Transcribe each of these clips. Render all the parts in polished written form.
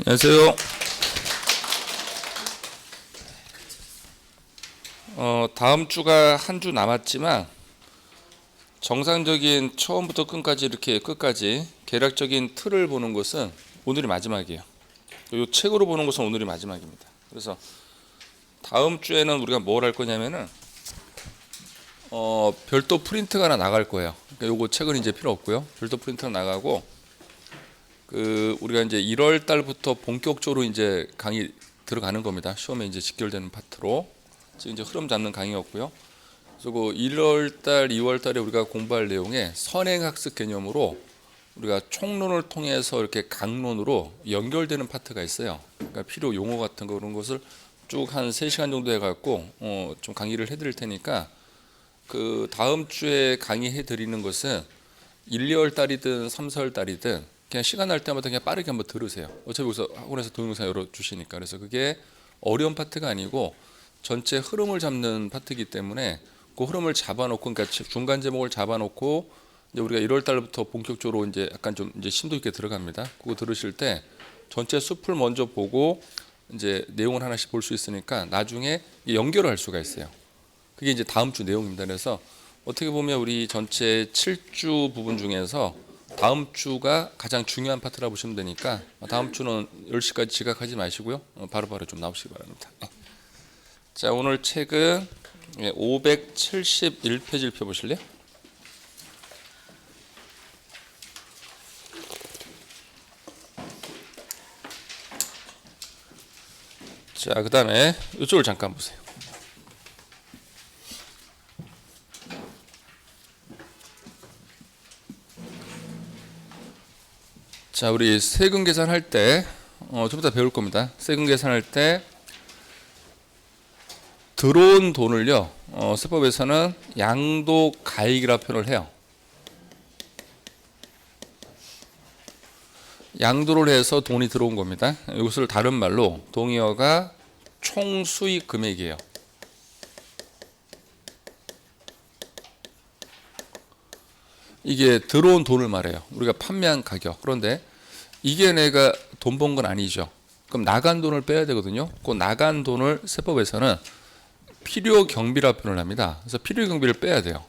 안녕하세요. 다음 주가 한 주 남았지만 정상적인 처음부터 끝까지 이렇게 끝까지 계략적인 틀을 보는 것은 오늘이 마지막이에요. 이 책으로 보는 것은 오늘이 마지막입니다. 그래서 다음 주에는 우리가 뭘 할 거냐면은 별도 프린트가 하나 나갈 거예요. 그러니까 요거 책은 이제 필요 없고요. 별도 프린트가 나가고 우리가 이제 1월 달부터 본격적으로 이제 강의 들어가는 겁니다. 시험에 이제 직결되는 파트로 지금 이제 흐름 잡는 강의였고요. 그리고 1월 달, 2월 달에 우리가 공부할 내용에 선행학습 개념으로 우리가 총론을 통해서 이렇게 강론으로 연결되는 파트가 있어요. 그러니까 필요 용어 같은 거 그런 것을 쭉 한 3시간 정도 해갖고 좀 강의를 해드릴 테니까 그 다음 주에 강의해 드리는 것은 1, 2월 달이든 3, 4월 달이든 그냥 시간 날 때마다 그냥 빠르게 한번 들으세요. 어차피 여기서 학원에서 동영상 열어주시니까. 그래서 그게 어려운 파트가 아니고 전체 흐름을 잡는 파트이기 때문에 그 흐름을 잡아놓고, 그러니까 중간 제목을 잡아놓고 이제 우리가 1월 달부터 본격적으로 이제 약간 좀 이제 심도 있게 들어갑니다. 그거 들으실 때 전체 숲을 먼저 보고 이제 내용을 하나씩 볼 수 있으니까 나중에 연결을 할 수가 있어요. 그게 이제 다음 주 내용입니다. 그래서 어떻게 보면 우리 전체 7주 부분 중에서 다음 주가 가장 중요한 파트라 보시면 되니까 다음 주는 10시까지 지각하지 마시고요. 바로바로 좀 나오시기 바랍니다. 자, 오늘 책은 571페이지를 펴보실래요? 자, 그 다음에 이쪽을 잠깐 보세요. 자, 우리 세금 계산할 때 좀 이따 배울 겁니다. 세금 계산할 때 들어온 돈을요, 세법에서는 양도가액이라 표현을 해요. 양도를 해서 돈이 들어온 겁니다. 이것을 다른 말로 동의어가 총수익 금액이에요. 이게 들어온 돈을 말해요. 우리가 판매한 가격. 그런데 이게 내가 돈 번 건 아니죠. 그럼 나간 돈을 빼야 되거든요. 그 나간 돈을 세법에서는 필요 경비라 표현을 합니다. 그래서 필요 경비를 빼야 돼요.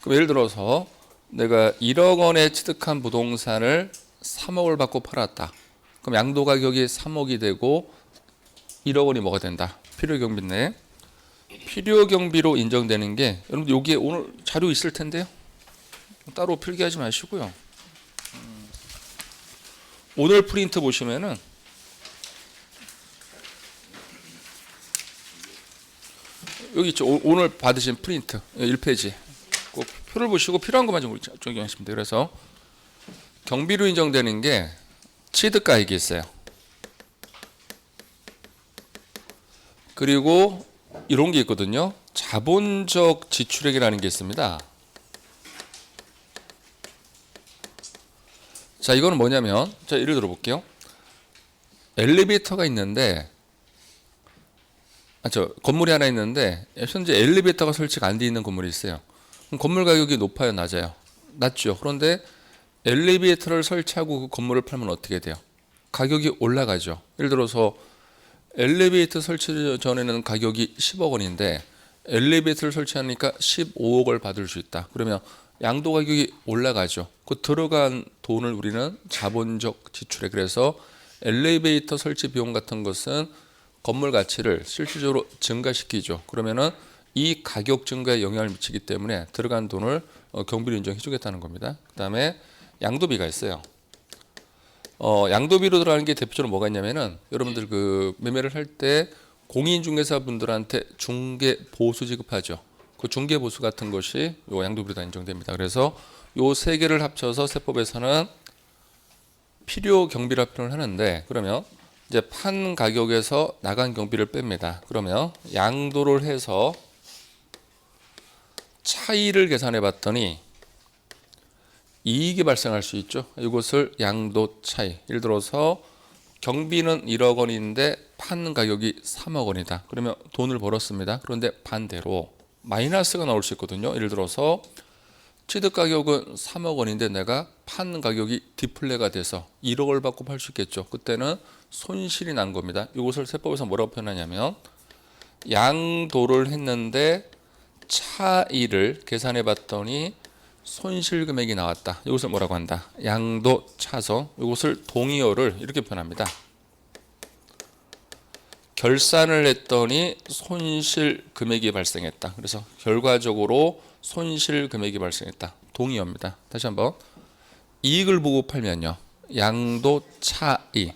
그럼 예를 들어서 내가 1억 원에 취득한 부동산을 3억을 받고 팔았다. 그럼 양도 가격이 3억이 되고 1억 원이 뭐가 된다? 필요 경비인데 필요 경비로 인정되는 게 여러분들 여기에 오늘 자료 있을 텐데요. 따로 필기하지 마시고요. 오늘 프린트 보시면은 여기 있죠. 오늘 받으신 프린트 1페이지 꼭 표를 보시고 필요한 것만 좀 적용하시면 돼요. 그래서 경비로 인정되는 게 취득가액이 있어요. 그리고 이런 게 있거든요. 자본적 지출액이라는 게 있습니다. 자, 이거는 뭐냐면, 자, 예를 들어 볼게요. 엘리베이터가 있는데, 건물이 하나 있는데 현재 엘리베이터가 설치가 안 돼 있는 건물이 있어요. 그럼 건물 가격이 높아요, 낮아요? 낮죠. 그런데 엘리베이터를 설치하고 그 건물을 팔면 어떻게 돼요? 가격이 올라가죠. 예를 들어서 엘리베이터 설치 전에는 가격이 10억 원인데 엘리베이터를 설치하니까 15억을 받을 수 있다. 그러면 양도 가격이 올라가죠. 그 들어간 돈을 우리는 자본적 지출에, 그래서 엘리베이터 설치 비용 같은 것은 건물 가치를 실질적으로 증가시키죠. 그러면은 이 가격 증가에 영향을 미치기 때문에 들어간 돈을 경비로 인정해 주겠다는 겁니다. 그 다음에 양도비가 있어요. 양도비로 들어가는 게 대표적으로 뭐가 있냐면은 여러분들 그 매매를 할 때 공인중개사분들한테 중개 보수 지급하죠. 그 중개 보수 같은 것이 요 양도비로 다 인정됩니다. 그래서 요 세 개를 합쳐서 세법에서는 필요 경비라 표현을 하는데, 그러면 이제 판 가격에서 나간 경비를 뺍니다. 그러면 양도를 해서 차이를 계산해 봤더니 이익이 발생할 수 있죠. 이것을 양도 차이. 예를 들어서 경비는 1억 원인데 판 가격이 3억 원이다. 그러면 돈을 벌었습니다. 그런데 반대로 마이너스가 나올 수 있거든요. 예를 들어서 취득 가격은 3억 원인데 내가 판 가격이 디플레가 돼서 1억을 받고 팔 수 있겠죠. 그때는 손실이 난 겁니다. 이것을 세법에서 뭐라고 표현하냐면 양도를 했는데 차이를 계산해 봤더니 손실 금액이 나왔다. 이것을 뭐라고 한다? 양도 차손. 이것을 동의어를 이렇게 표현합니다. 결산을 했더니 손실 금액이 발생했다. 그래서 결과적으로 손실 금액이 발생했다. 동의어입니다. 다시 한번 이익을 보고 팔면요. 양도 차이.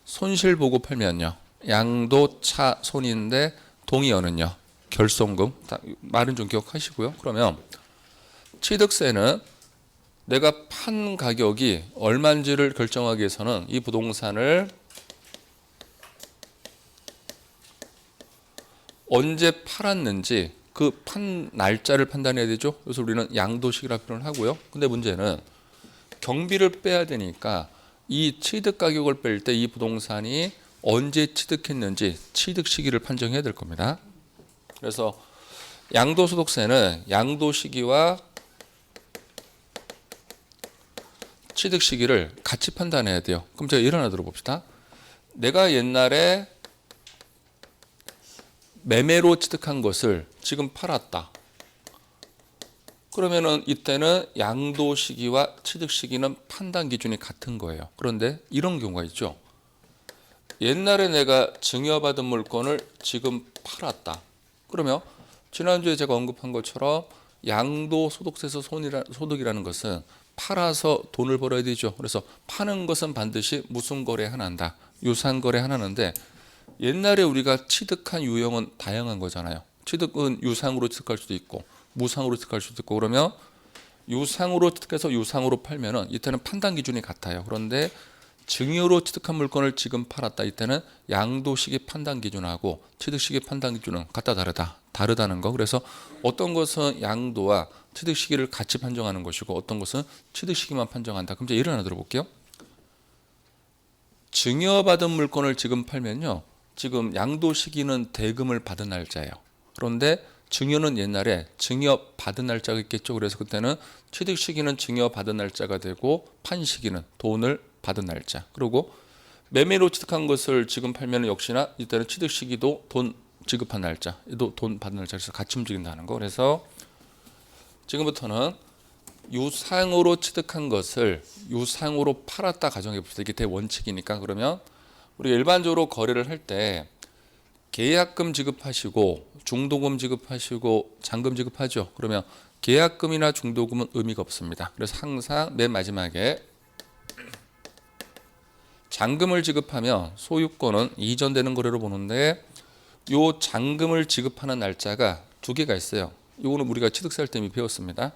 손실 보고 팔면요. 양도 차손인데 동의어는요. 결손금. 말은 좀 기억하시고요. 그러면 취득세는 내가 판 가격이 얼마인지를 결정하기 위해서는 이 부동산을 언제 팔았는지 그 판 날짜를 판단해야 되죠. 그래서 우리는 양도식이라 표현을 하고요. 근데 문제는 경비를 빼야 되니까 이 취득 가격을 뺄 때 이 부동산이 언제 취득했는지 취득 시기를 판정해야 될 겁니다. 그래서 양도소득세는 양도 시기와 취득 시기를 같이 판단해야 돼요. 그럼 제가 예를 하나 들어봅시다. 내가 옛날에 매매로 취득한 것을 지금 팔았다. 그러면은 이때는 양도 시기와 취득 시기는 판단 기준이 같은 거예요. 그런데 이런 경우가 있죠. 옛날에 내가 증여받은 물건을 지금 팔았다. 그러면 지난주에 제가 언급한 것처럼 양도소득세에서 소득이라는 것은 팔아서 돈을 벌어야 되죠. 그래서 파는 것은 반드시 무슨 거래 하나 한다. 유상 거래 하나 하는데 옛날에 우리가 취득한 유형은 다양한 거잖아요. 취득은 유상으로 취득할 수도 있고 무상으로 취득할 수도 있고 그러면 유상으로 취득해서 유상으로 팔면은 이때는 판단 기준이 같아요. 그런데 증여로 취득한 물건을 지금 팔았다. 이때는 양도 시기 판단 기준하고 취득 시기 판단 기준은 같다 다르다는 거. 그래서 어떤 것은 양도와 취득 시기를 같이 판정하는 것이고 어떤 것은 취득 시기만 판정한다. 그럼 이제 예를 하나 들어볼게요. 증여받은 물건을 지금 팔면요. 지금 양도 시기는 대금을 받은 날짜예요. 그런데 증여는 옛날에 증여 받은 날짜가 있겠죠. 그래서 그때는 취득 시기는 증여 받은 날짜가 되고 판 시기는 돈을 받은 날짜. 그리고 매매로 취득한 것을 지금 팔면 역시나 이때는 취득 시기도 돈 지급한 날짜, 또 돈 받은 날짜. 그래서 같이 움직인다는 거. 그래서 지금부터는 유상으로 취득한 것을 유상으로 팔았다 가정해 봅시다. 이게 대원칙이니까. 그러면 우리가 일반적으로 거래를 할 때 계약금 지급하시고 중도금 지급하시고 잔금 지급하죠. 그러면 계약금이나 중도금은 의미가 없습니다. 그래서 항상 맨 마지막에 잔금을 지급하면 소유권은 이전되는 거래로 보는데 요 잔금을 지급하는 날짜가 두 개가 있어요. 이거는 우리가 취득세 할 때 이미 배웠습니다.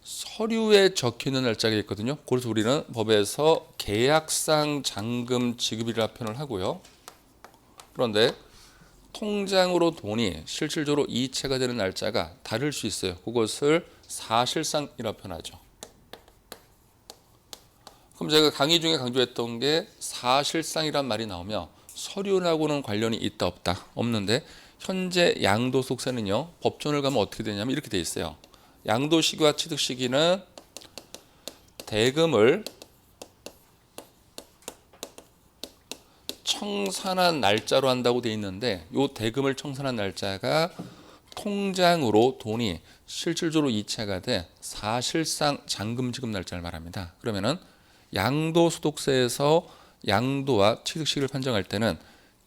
서류에 적혀있는 날짜가 있거든요. 그래서 우리는 법에서 계약상 잔금 지급이라 표현을 하고요. 그런데 통장으로 돈이 실질적으로 이체가 되는 날짜가 다를 수 있어요. 그것을 사실상이라 표현하죠. 그럼 제가 강의 중에 강조했던 게 사실상이란 말이 나오면 서류하고는 관련이 있다 없다? 없는데 현재 양도소득세는요. 법전을 가면 어떻게 되냐면 이렇게 돼 있어요. 양도 시기와 취득 시기는 대금을 청산한 날짜로 한다고 돼 있는데 이 대금을 청산한 날짜가 통장으로 돈이 실질적으로 이체가 돼 사실상 잔금 지급 날짜를 말합니다. 그러면은 양도소득세에서 양도와 취득 시기를 판정할 때는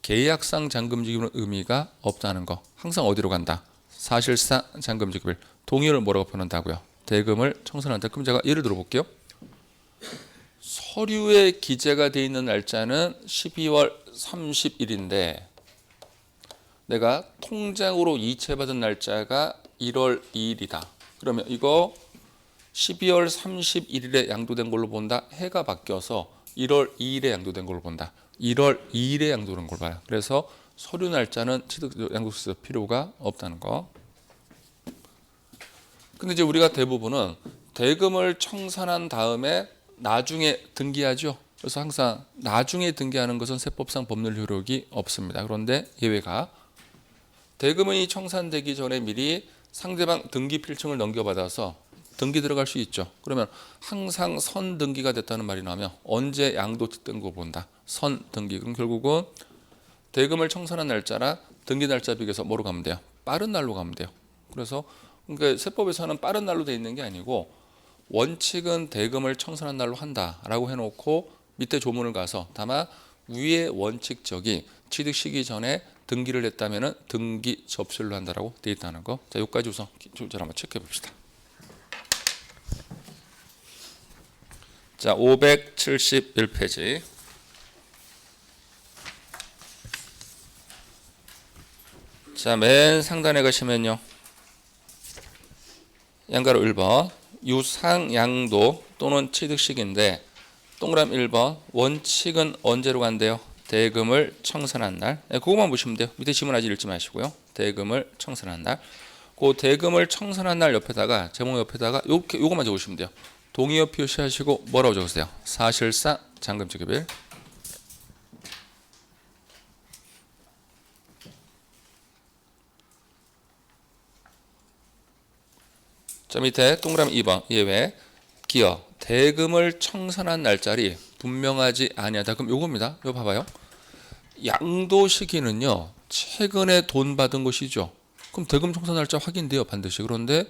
계약상 잔금 지급은 의미가 없다는 거. 항상 어디로 간다? 사실상 잔금 지급을 동의어를 뭐라고 표현한다고요? 대금을 청산한다. 그럼 제가 예를 들어 볼게요. 서류에 기재가 되어 있는 날짜는 12월 30일인데 내가 통장으로 이체받은 날짜가 1월 2일이다. 그러면 이거 12월 31일에 양도된 걸로 본다. 해가 바뀌어서 1월 2일에 양도된 걸로 본다. 1월 2일에 양도된 걸 봐요. 그래서 서류 날짜는 양도소득세 필요가 없다는 거. 근데 이제 우리가 대부분은 대금을 청산한 다음에 나중에 등기하죠. 그래서 항상 나중에 등기하는 것은 세법상 법률 효력이 없습니다. 그런데 예외가 대금이 청산되기 전에 미리 상대방 등기 필증을 넘겨받아서 등기 들어갈 수 있죠. 그러면 항상 선 등기가 됐다는 말이 나오면 언제 양도 특등 거 본다. 선 등기. 그럼 결국은 대금을 청산한 날짜나 등기 날짜 비교해서 뭐로 가면 돼요? 빠른 날로 가면 돼요. 그래서 그러니까 세법에서는 빠른 날로 돼 있는 게 아니고 원칙은 대금을 청산한 날로 한다라고 해놓고 밑에 조문을 가서 다만 위의 원칙적이 취득 시기 전에 등기를 했다면은 등기 접수일로 한다라고 돼 있다는 거. 자, 여기까지 우선 한번 체크해 봅시다. 자, 571페이지. 자, 맨 상단에 가시면요. 양가로 1번 유상양도 또는 취득식인데 동그라미 1번 원칙은 언제로 간대요? 대금을 청산한 날. 그거만 보시면 돼요. 밑에 지문 아직 읽지 마시고요. 대금을 청산한 날. 그 대금을 청산한 날 옆에다가 제목 옆에다가 요거만 적으시면 돼요. 동의어 표시하시고 뭐라고 적으세요? 사실상 잔금 지급일. 자, 밑에 동그라미 2번 예외 기어 대금을 청산한 날짜리 분명하지 아니하다. 그럼 요겁니다. 요 봐봐요. 양도 시기는요 최근에 돈 받은 것이죠. 그럼 대금 청산 날짜 확인돼요 반드시. 그런데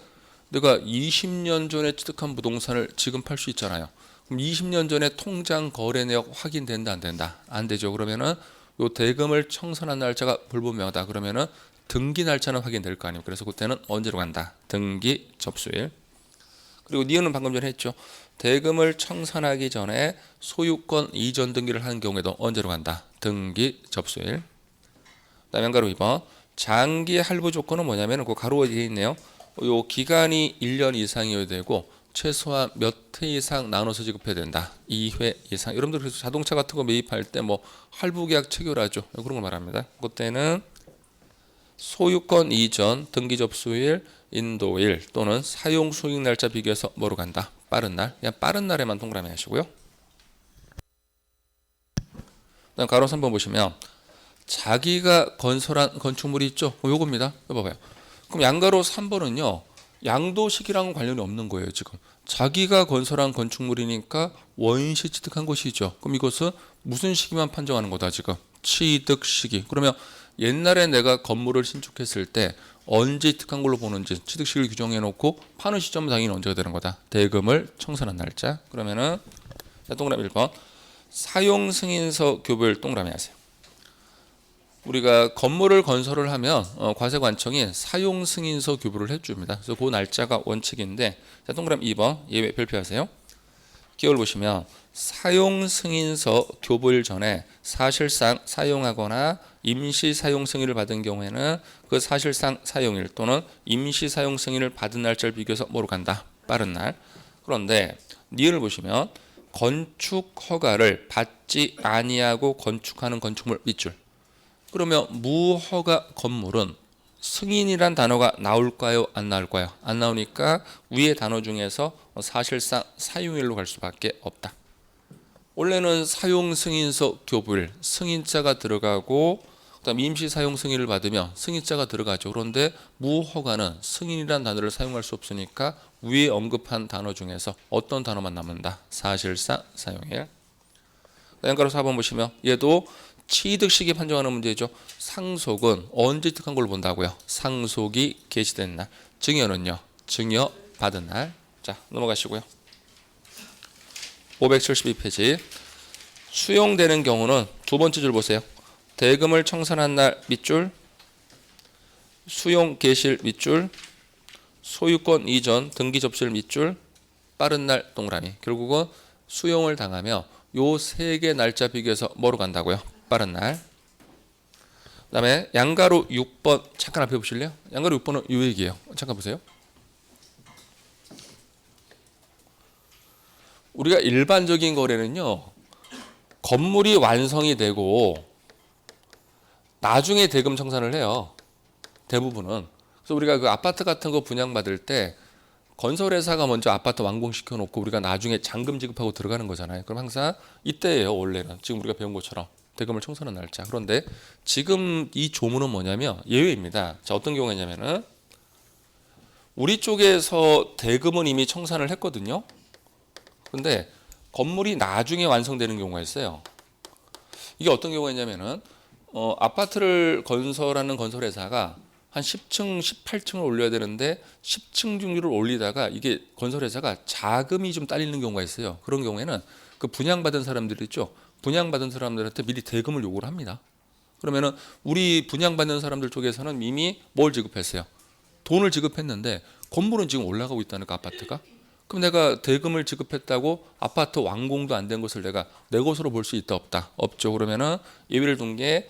내가 20년 전에 취득한 부동산을 지금 팔 수 있잖아요. 그럼 20년 전에 통장 거래 내역 확인된다 안 된다? 안 되죠. 그러면은 요 대금을 청산한 날짜가 불분명하다. 그러면은 등기 날짜는 확인될 거 아니에요. 그래서 그때는 언제로 간다? 등기 접수일. 그리고 니은은 방금 전에 했죠. 대금을 청산하기 전에 소유권 이전 등기를 하는 경우에도 언제로 간다? 등기 접수일. 그다음에 가로 2번 장기 할부 조건은 뭐냐면 그 가로가 되어 있네요. 요 기간이 1년 이상이어야 되고 최소한 몇 회 이상 나눠서 지급해야 된다. 2회 이상. 여러분들 그래서 자동차 같은 거 매입할 때 뭐 할부 계약 체결하죠. 그런 걸 말합니다. 그때는 소유권 이전 등기 접수일 인도일 또는 사용 수익 날짜 비교해서 뭐로 간다? 빠른 날. 그냥 빠른 날에만 동그라미 하시고요. 그다음 가로 3번 보시면 자기가 건설한 건축물이 있죠. 요겁니다. 이거 봐봐요. 그럼 양가로 3번은요. 양도 시기랑은 관련이 없는 거예요. 지금 자기가 건설한 건축물이니까 원시 취득한 것이죠. 그럼 이것은 무슨 시기만 판정하는 거다 지금? 취득 시기. 그러면 옛날에 내가 건물을 신축했을 때 언제 취득한 걸로 보는지 취득 시기를 규정해 놓고 파는 시점은 당연히 언제가 되는 거다. 대금을 청산한 날짜. 그러면은 동그라미 1번 사용 승인서 교부일 동그라미 하세요. 우리가 건물을 건설을 하면 과세관청이 사용 승인서 교부를 해줍니다. 그래서 그 날짜가 원칙인데 자, 동그라미 2번 예외 별표하세요. 기호를 보시면 사용 승인서 교부일 전에 사실상 사용하거나 임시 사용 승인을 받은 경우에는 그 사실상 사용일 또는 임시 사용 승인을 받은 날짜를 비교해서 뭐로 간다? 빠른 날. 그런데 니은을 보시면 건축 허가를 받지 아니하고 건축하는 건축물 밑줄. 그러면 무허가 건물은 승인이란 단어가 나올까요? 안 나올까요? 안 나오니까 위의 단어 중에서 사실상 사용일로 갈 수밖에 없다. 원래는 사용 승인서 교부일 승인자가 들어가고 그다음 임시 사용 승인을 받으면 승인자가 들어가죠. 그런데 무허가는 승인이란 단어를 사용할 수 없으니까 위에 언급한 단어 중에서 어떤 단어만 남는다? 사실상 사용일. 양가로 4번 보시면 얘도 취득 시기 판정하는 문제죠. 상속은 언제 취득한 걸 본다고요? 상속이 개시된 날. 증여는요? 증여 받은 날. 자, 넘어가시고요. 572페이지. 수용되는 경우는 두 번째 줄 보세요. 대금을 청산한 날 밑줄, 수용 개시일 밑줄, 소유권 이전 등기 접수일 밑줄, 빠른 날 동그라미. 결국은 수용을 당하며 요 세 개 날짜 비교해서 뭐로 간다고요? 빠른 날. 그다음에 양가로 6번 잠깐 앞에 보실래요? 양가로 6번은 요 얘기예요. 잠깐 보세요. 우리가 일반적인 거래는요. 건물이 완성이 되고 나중에 대금 청산을 해요. 대부분은. 그래서 우리가 그 아파트 같은 거 분양받을 때 건설회사가 먼저 아파트 완공시켜 놓고 우리가 나중에 잔금 지급하고 들어가는 거잖아요. 그럼 항상 이때예요. 원래는. 지금 우리가 배운 것처럼. 대금을 청산한 날짜. 그런데 지금 이 조문은 뭐냐면 예외입니다. 자, 어떤 경우냐면은 우리 쪽에서 대금은 이미 청산을 했거든요. 근데 건물이 나중에 완성되는 경우가 있어요. 이게 어떤 경우가 있냐면은 아파트를 건설하는 건설회사가 한 10층, 18층을 올려야 되는데 10층 중류를 올리다가 이게 건설회사가 자금이 좀 딸리는 경우가 있어요. 그런 경우에는 그 분양받은 사람들 있죠. 분양받은 사람들한테 미리 대금을 요구를 합니다. 그러면은 우리 분양받는 사람들 쪽에서는 이미 뭘 지급했어요? 돈을 지급했는데 건물은 지금 올라가고 있다는 거 아파트가. 그럼 내가 대금을 지급했다고 아파트 완공도 안 된 것을 내가 내 것으로 볼 수 있다 없다? 없죠. 그러면은 예외를 둔 게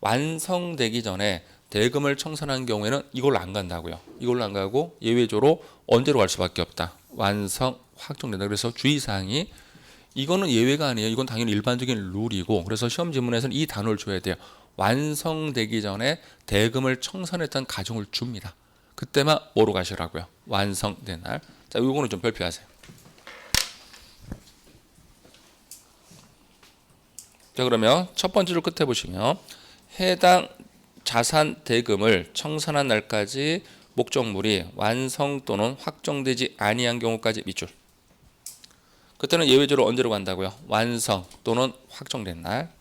완성되기 전에 대금을 청산한 경우에는 이걸로 안 간다고요. 이걸로 안 가고 예외조로 언제로 갈 수밖에 없다. 완성 확정된다. 그래서 주의사항이 이거는 예외가 아니에요. 이건 당연히 일반적인 룰이고 그래서 시험 지문에서는 이 단어를 줘야 돼요. 완성되기 전에 대금을 청산했던 가정을 줍니다. 그때만 뭐로 가시라고요? 완성된 날. 자, 이거는 좀 별표하세요. 자, 그러면 첫 번째 줄 끝에 보시면 해당 자산 대금을 청산한 날까지 목적물이 완성 또는 확정되지 아니한 경우까지 밑줄. 그때는 예외적으로 언제로 간다고요? 완성 또는 확정된 날.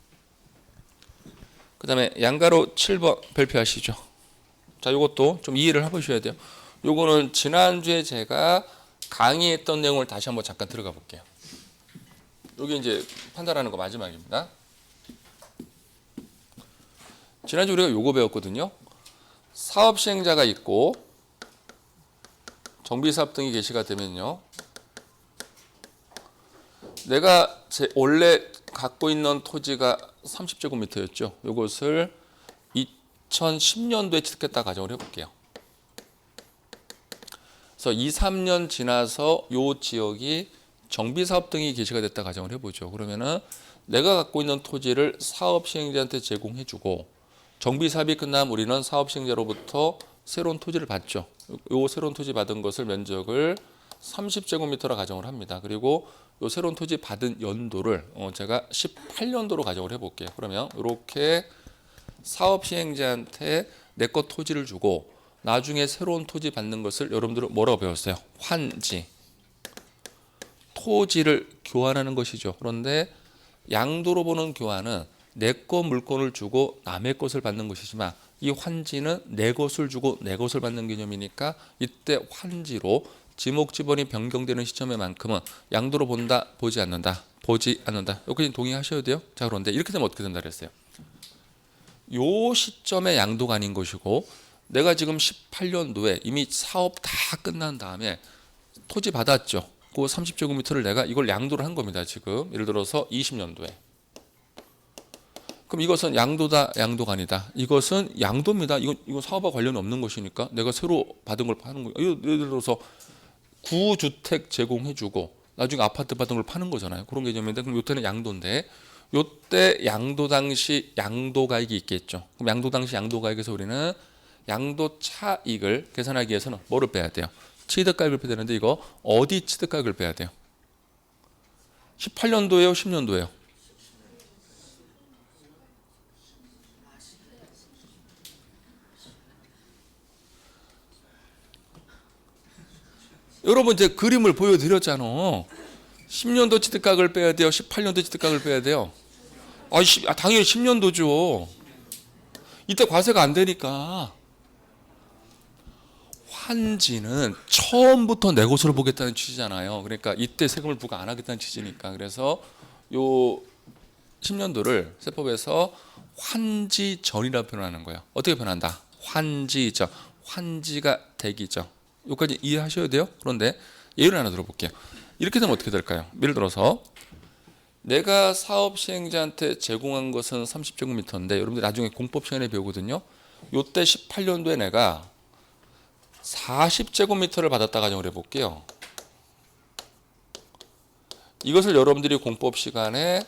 그 다음에 양가로 7번 별표하시죠. 자, 이것도 좀 이해를 해보셔야 돼요. 요거는 지난주에 제가 강의했던 내용을 다시 한번 잠깐 들어가 볼게요. 여기 이제 판단하는 거 마지막입니다. 지난주 우리가 요거 배웠거든요. 사업 시행자가 있고 정비사업 등이 게시가 되면요. 내가 원래 갖고 있는 토지가 30제곱미터였죠. 요것을 2010년도에 취득했다 가정을 해볼게요. 그래서 2, 3년 지나서 요 지역이 정비사업 등이 게시가 됐다 가정을 해보죠. 그러면은 내가 갖고 있는 토지를 사업 시행자한테 제공해주고 정비사업이 끝나면 우리는 사업 시행자로부터 새로운 토지를 받죠. 요 새로운 토지 받은 것을 면적을 30제곱미터라 가정을 합니다. 그리고 요 새로운 토지 받은 연도를 제가 18년도로 가정을 해볼게요. 그러면 이렇게 사업 시행자한테 내 것 토지를 주고 나중에 새로운 토지 받는 것을 여러분들은 뭐라고 배웠어요? 환지. 토지를 교환하는 것이죠. 그런데 양도로 보는 교환은 내 것 물건을 주고 남의 것을 받는 것이지만 이 환지는 내 것을 주고 내 것을 받는 개념이니까 이때 환지로 지목지번이 변경되는 시점에만큼은 양도로 본다, 보지 않는다, 보지 않는다. 여기까지 동의하셔야 돼요. 자, 그런데 이렇게 되면 어떻게 된다 그랬어요? 요 시점에 양도가 아닌 것이고 내가 지금 18년도에 이미 사업 다 끝난 다음에 토지 받았죠. 그 30제곱미터를 내가 이걸 양도를 한 겁니다. 지금 예를 들어서 20년도에. 그럼 이것은 양도다, 양도가 아니다. 이것은 양도입니다. 이건 사업과 관련이 없는 것이니까 내가 새로 받은 걸 파는 거예요. 예를 들어서 구주택 제공해주고 나중에 아파트 받은 걸 파는 거잖아요. 그런 개념인데 그럼 이때는 양도인데 이때 양도 당시 양도가액이 있겠죠. 그럼 양도 당시 양도가액에서 우리는 양도 차익을 계산하기 위해서는 뭐를 빼야 돼요? 취득가액을 빼야 되는데 이거 어디 취득가액을 빼야 돼요? 18년도예요? 10년도예요? 여러분 이제 그림을 보여드렸잖아. 10년도 취득가액을 빼야 돼요? 18년도 취득가액을 빼야 돼요? 당연히 10년도죠. 이때 과세가 안 되니까. 환지는 처음부터 내 것으로 보겠다는 취지잖아요. 그러니까 이때 세금을 부과 안 하겠다는 취지니까. 그래서 요 10년도를 세법에서 환지전이라고 표현하는 거예요. 어떻게 표현한다? 환지전. 환지가 되기 전. 여기까지 이해하셔야 돼요. 그런데 예를 하나 들어볼게요. 이렇게 되면 어떻게 될까요? 예를 들어서 내가 사업 시행자한테 제공한 것은 30제곱미터인데 여러분들 나중에 공법 시간에 배우거든요. 요때 18년도에 내가 40제곱미터를 받았다 가정을 해볼게요. 이것을 여러분들이 공법 시간에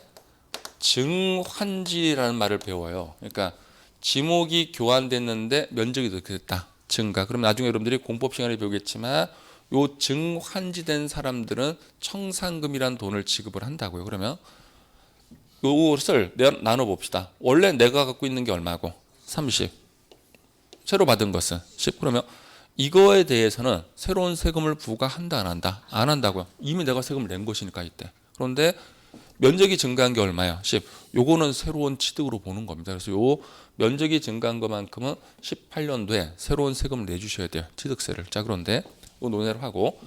증환지라는 말을 배워요. 그러니까 지목이 교환됐는데 면적이 어떻게 됐다. 증가. 그럼 나중에 여러분들이 공법 시간에 배우겠지만 요 증환지된 사람들은 청산금이라는 돈을 지급을 한다고요. 그러면 요것을 나눠 봅시다. 원래 내가 갖고 있는 게 얼마고? 30. 새로 받은 것은 10. 그러면 이거에 대해서는 새로운 세금을 부과한다 안 한다? 안 한다고요. 이미 내가 세금을 낸 것이니까 이때. 그런데 면적이 증가한 게 얼마야? 10. 요거는 새로운 취득으로 보는 겁니다. 그래서 요 면적이 증가한 것만큼은 18년도에 새로운 세금을 내주셔야 돼요. 취득세를. 자, 그런데 요 논의를 하고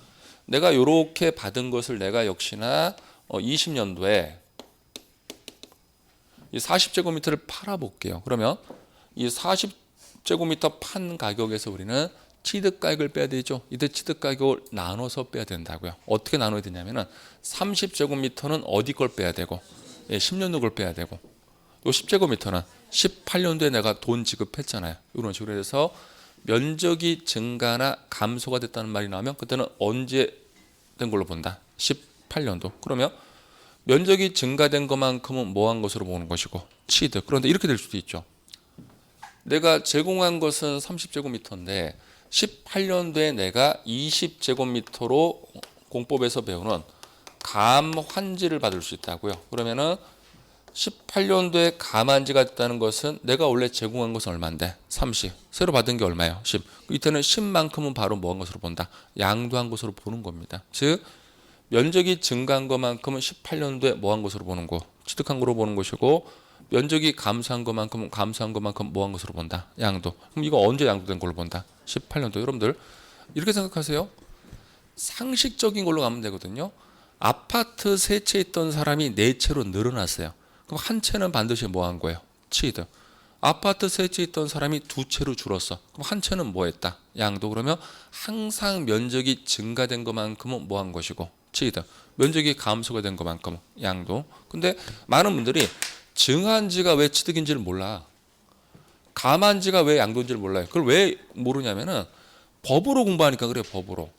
내가 요렇게 받은 것을 내가 역시나 20년도에 이 40제곱미터를 팔아볼게요. 그러면 이 40제곱미터 판 가격에서 우리는 취득가격을 빼야 되죠. 이때 취득가격을 나눠서 빼야 된다고요. 어떻게 나눠야 되냐면은 30제곱미터는 어디 걸 빼야 되고 10년도 걸 빼야 되고 요 10제곱미터는 18년도에 내가 돈 지급했잖아요. 이런 식으로 해서 면적이 증가나 감소가 됐다는 말이 나오면 그때는 언제 된 걸로 본다? 18년도. 그러면 면적이 증가된 것만큼은 뭐 한 것으로 보는 것이고 취득. 그런데 이렇게 될 수도 있죠. 내가 제공한 것은 30제곱미터인데 18년도에 내가 20제곱미터로 공법에서 배우는 감환지를 받을 수 있다고요. 그러면은 18년도에 감환지가 있다는 것은 내가 원래 제공한 것은 얼마인데 30. 새로 받은 게 얼마예요? 10. 이때는 10만큼은 바로 뭐 한 것으로 본다? 양도한 것으로 보는 겁니다. 즉 면적이 증가한 것만큼은 18년도에 뭐 한 것으로 보는 거? 취득한 거로 보는 것이고 면적이 감소한 것만큼은 감소한 것만큼 뭐 한 것으로 본다? 양도. 그럼 이거 언제 양도된 걸로 본다? 18년도. 여러분들 이렇게 생각하세요. 상식적인 걸로 가면 되거든요. 아파트 세 채 있던 사람이 네 채로 늘어났어요. 그럼 한 채는 반드시 뭐 한 거예요? 취득. 아파트 세 채 있던 사람이 두 채로 줄었어. 그럼 한 채는 뭐 했다? 양도. 그러면 항상 면적이 증가된 것만큼은 뭐 한 것이고 취득. 면적이 감소가 된 것만큼은 양도. 근데 많은 분들이 증한지가 왜 취득인지를 몰라. 감한지가 왜 양도인지를 몰라요. 그걸 왜 모르냐면은 법으로 공부하니까 그래요. 법으로.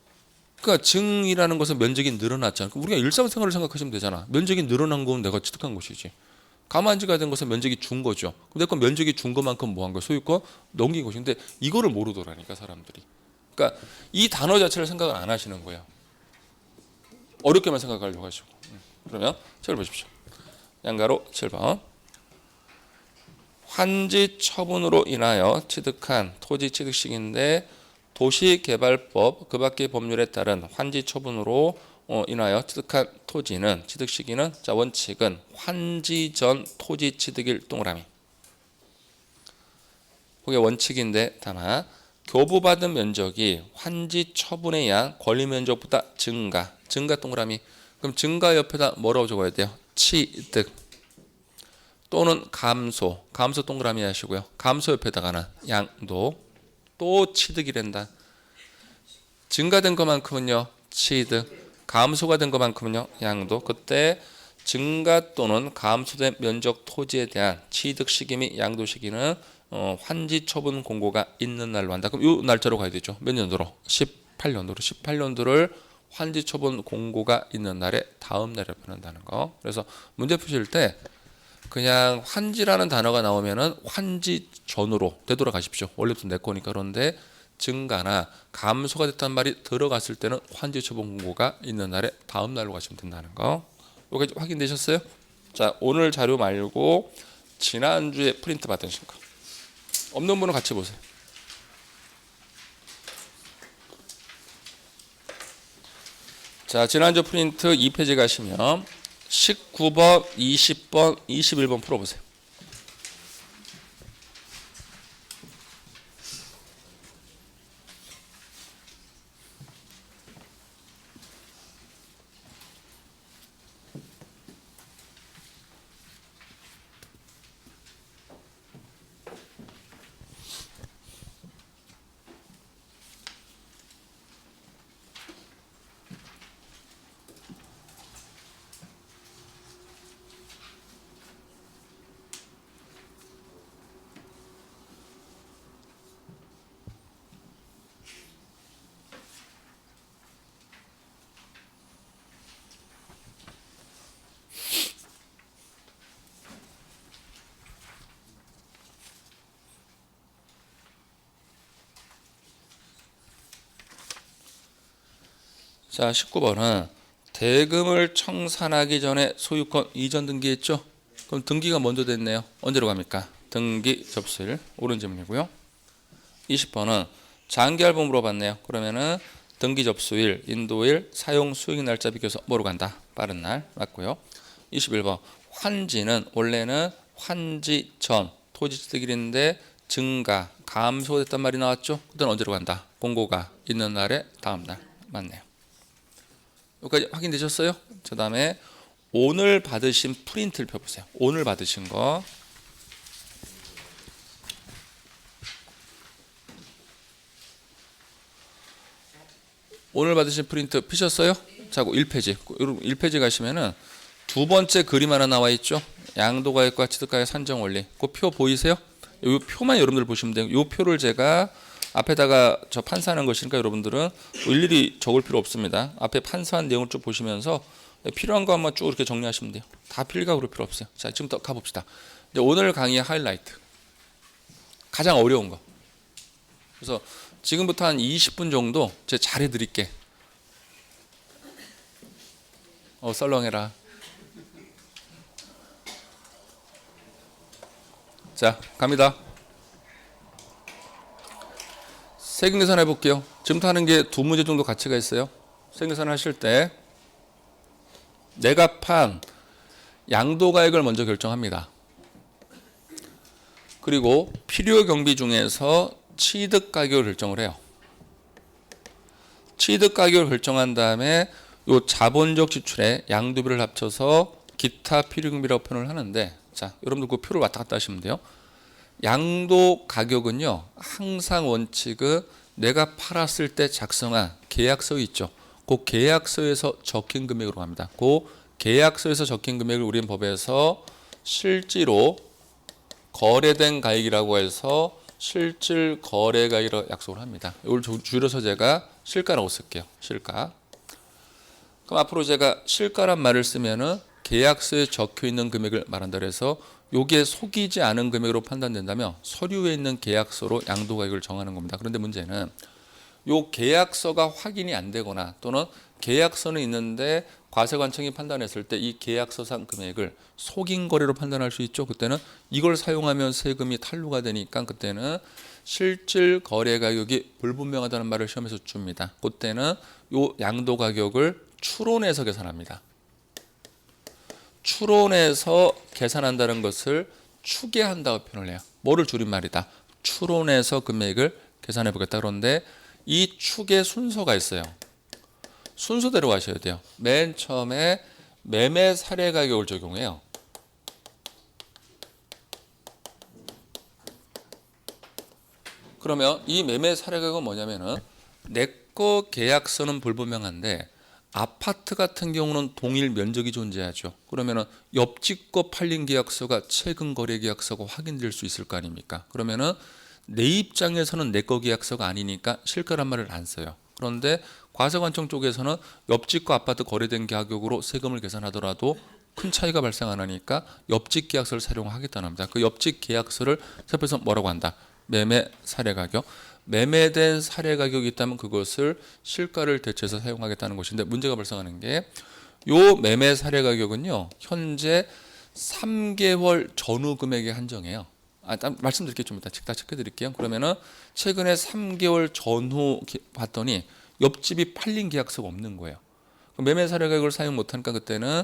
그러니까 증이라는 것은 면적이 늘어났잖아. 우리가 일상생활을 생각하시면 되잖아. 면적이 늘어난 건 내가 취득한 것이지. 감한지가 된 것은 면적이 준 거죠. 근데 그 면적이 준 것만큼 뭐 한 거야? 소유권 넘긴 것인데 이거를 모르더라니까 사람들이. 그러니까 이 단어 자체를 생각을 안 하시는 거예요. 어렵게만 생각하려고 하시고. 그러면 잘 보십시오. 양가로 7번. 환지 처분으로 인하여 취득한 토지 취득식인데 도시개발법 그 밖의 법률에 따른 환지 처분으로 인하여 취득한 토지는 취득 시기는 자 원칙은 환지 전 토지 취득일 동그라미. 그게 원칙인데 다만 교부받은 면적이 환지 처분에 의한 권리 면적보다 증가 동그라미. 그럼 증가 옆에다 뭐라고 적어야 돼요? 취득 또는 감소 동그라미 하시고요. 감소 옆에다가는 양도 또 취득이란다. 증가된 것만큼은요 취득, 감소가 된 것만큼은요 양도. 그때 증가 또는 감소된 면적 토지에 대한 취득 시기 및 양도 시기는 환지 처분 공고가 있는 날로 한다. 그럼 이 날짜로 가야 되죠. 몇 년도로? 18년도를 환지 처분 공고가 있는 날에 다음 날에 표현한다는 거. 그래서 문제 푸실 때 그냥 환지라는 단어가 나오면은 환지 전으로 되돌아가십시오. 원래부터 내 거니까. 그런데 증가나 감소가 됐단 말이 들어갔을 때는 환지 처분 공고가 있는 날에 다음 날로 가시면 된다는 거. 여기까지 확인되셨어요? 자, 오늘 자료 말고 지난주에 프린트 받으신 거. 없는 분은 같이 보세요. 자, 지난주 프린트 2페이지 가시면 19번, 20번, 21번 풀어보세요. 자, 19번은 대금을 청산하기 전에 소유권 이전 등기했죠? 그럼 등기가 먼저 됐네요. 언제로 갑니까? 등기 접수일. 옳은 질문이고요. 20번은 장기 할부 물어봤네요. 그러면은 등기 접수일, 인도일, 사용 수익 날짜 비교해서 뭐로 간다? 빠른 날 맞고요. 21번 환지는 원래는 환지 전 토지취득일인데 증가, 감소됐단 말이 나왔죠? 그때는 언제로 간다? 공고가 있는 날에 다음 날 맞네요. 여기까지 확인되셨어요? 그 다음에 오늘 받으신 프린트를 펴보세요. 오늘 받으신 거. 오늘 받으신 프린트 피셨어요? 자, 1페이지. 여러분 1페이지 가시면은 두 번째 그림 하나 나와 있죠? 양도가액과 취득가액 산정 원리. 그 표 보이세요? 이 표만 여러분들 보시면 돼요. 이 표를 제가 앞에다가 저 판사하는 것이니까 여러분들은 일일이 적을 필요 없습니다. 앞에 판사한 내용을 쭉 보시면서 필요한 거 한번 쭉 이렇게 정리하시면 돼요. 다 필각으로 필요 없어요. 자, 지금부터 가봅시다. 이제 오늘 강의의 하이라이트. 가장 어려운 거. 그래서 지금부터 한 20분 정도 제가 잘해드릴게. 썰렁해라. 자, 갑니다. 세금계산 해볼게요. 지금부터 하는 게 두 문제 정도 가치가 있어요. 세금계산 하실 때 내가 판 양도가액을 먼저 결정합니다. 그리고 필요 경비 중에서 취득 가격을 결정을 해요. 취득 가격을 결정한 다음에 요 자본적 지출에 양도비를 합쳐서 기타 필요 경비라고 표현을 하는데, 자, 여러분들 그 표를 왔다 갔다 하시면 돼요. 양도 가격은요, 항상 원칙은 내가 팔았을 때 작성한 계약서 있죠. 그 계약서에서 적힌 금액으로 갑니다. 그 계약서에서 적힌 금액을 우리는 법에서 실제로 거래된 가액이라고 해서 실질 거래 가액이라고 약속을 합니다. 이걸 줄여서 제가 실가라고 쓸게요. 실가. 그럼 앞으로 제가 실가란 말을 쓰면은 계약서에 적혀 있는 금액을 말한다 그래서 요게 속이지 않은 금액으로 판단된다면 서류에 있는 계약서로 양도 가격을 정하는 겁니다. 그런데 문제는 요 계약서가 확인이 안 되거나 또는 계약서는 있는데 과세관청이 판단했을 때 이 계약서상 금액을 속인 거래로 판단할 수 있죠. 그때는 이걸 사용하면 세금이 탈루가 되니까 그때는 실질 거래 가격이 불분명하다는 말을 시험에서 줍니다. 그때는 요 양도 가격을 추론해서 계산합니다. 추론해서 계산한다는 것을 추계한다고 표현을 해요. 뭐를 줄임말이다. 추론해서 금액을 계산해 보겠다. 그런데 이 추계 순서가 있어요. 순서대로 가셔야 돼요. 맨 처음에 매매 사례 가격을 적용해요. 그러면 이 매매 사례 가격은 뭐냐면은 내 거 계약서는 불분명한데 아파트 같은 경우는 동일 면적이 존재하죠. 그러면은 옆집 거 팔린 계약서가 최근 거래 계약서가 확인될 수 있을 거 아닙니까? 그러면은 내 입장에서는 내 거 계약서가 아니니까 실가란 말을 안 써요. 그런데 과세관청 쪽에서는 옆집 거 아파트 거래된 가격으로 세금을 계산하더라도 큰 차이가 발생 안 하니까 옆집 계약서를 사용하겠다는 겁니다. 그 옆집 계약서를 살펴서 뭐라고 한다? 매매 사례 가격. 매매된 사례 가격이 있다면 그것을 실가를 대체해서 사용하겠다는 것인데 문제가 발생하는 게 요 매매 사례 가격은요 현재 3개월 전후 금액에 한정해요. 말씀드릴게요. 좀 이따 다 체크드릴게요. 그러면은 최근에 3개월 전후 봤더니 옆집이 팔린 계약서가 없는 거예요. 매매 사례 가격을 사용 못하니까 그때는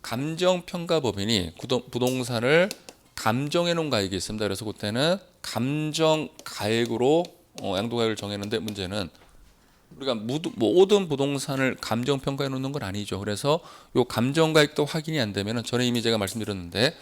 감정평가법인이 부동산을 감정해 놓은 가액이 있습니다. 그래서 그때는 감정 가액으로 양도가액을 정했는데 문제는 우리가 모든 부동산을 감정 평가해 놓는 건 아니죠. 그래서 요 감정 가액도 확인이 안 되면은 전에 이미 제가 말씀드렸는데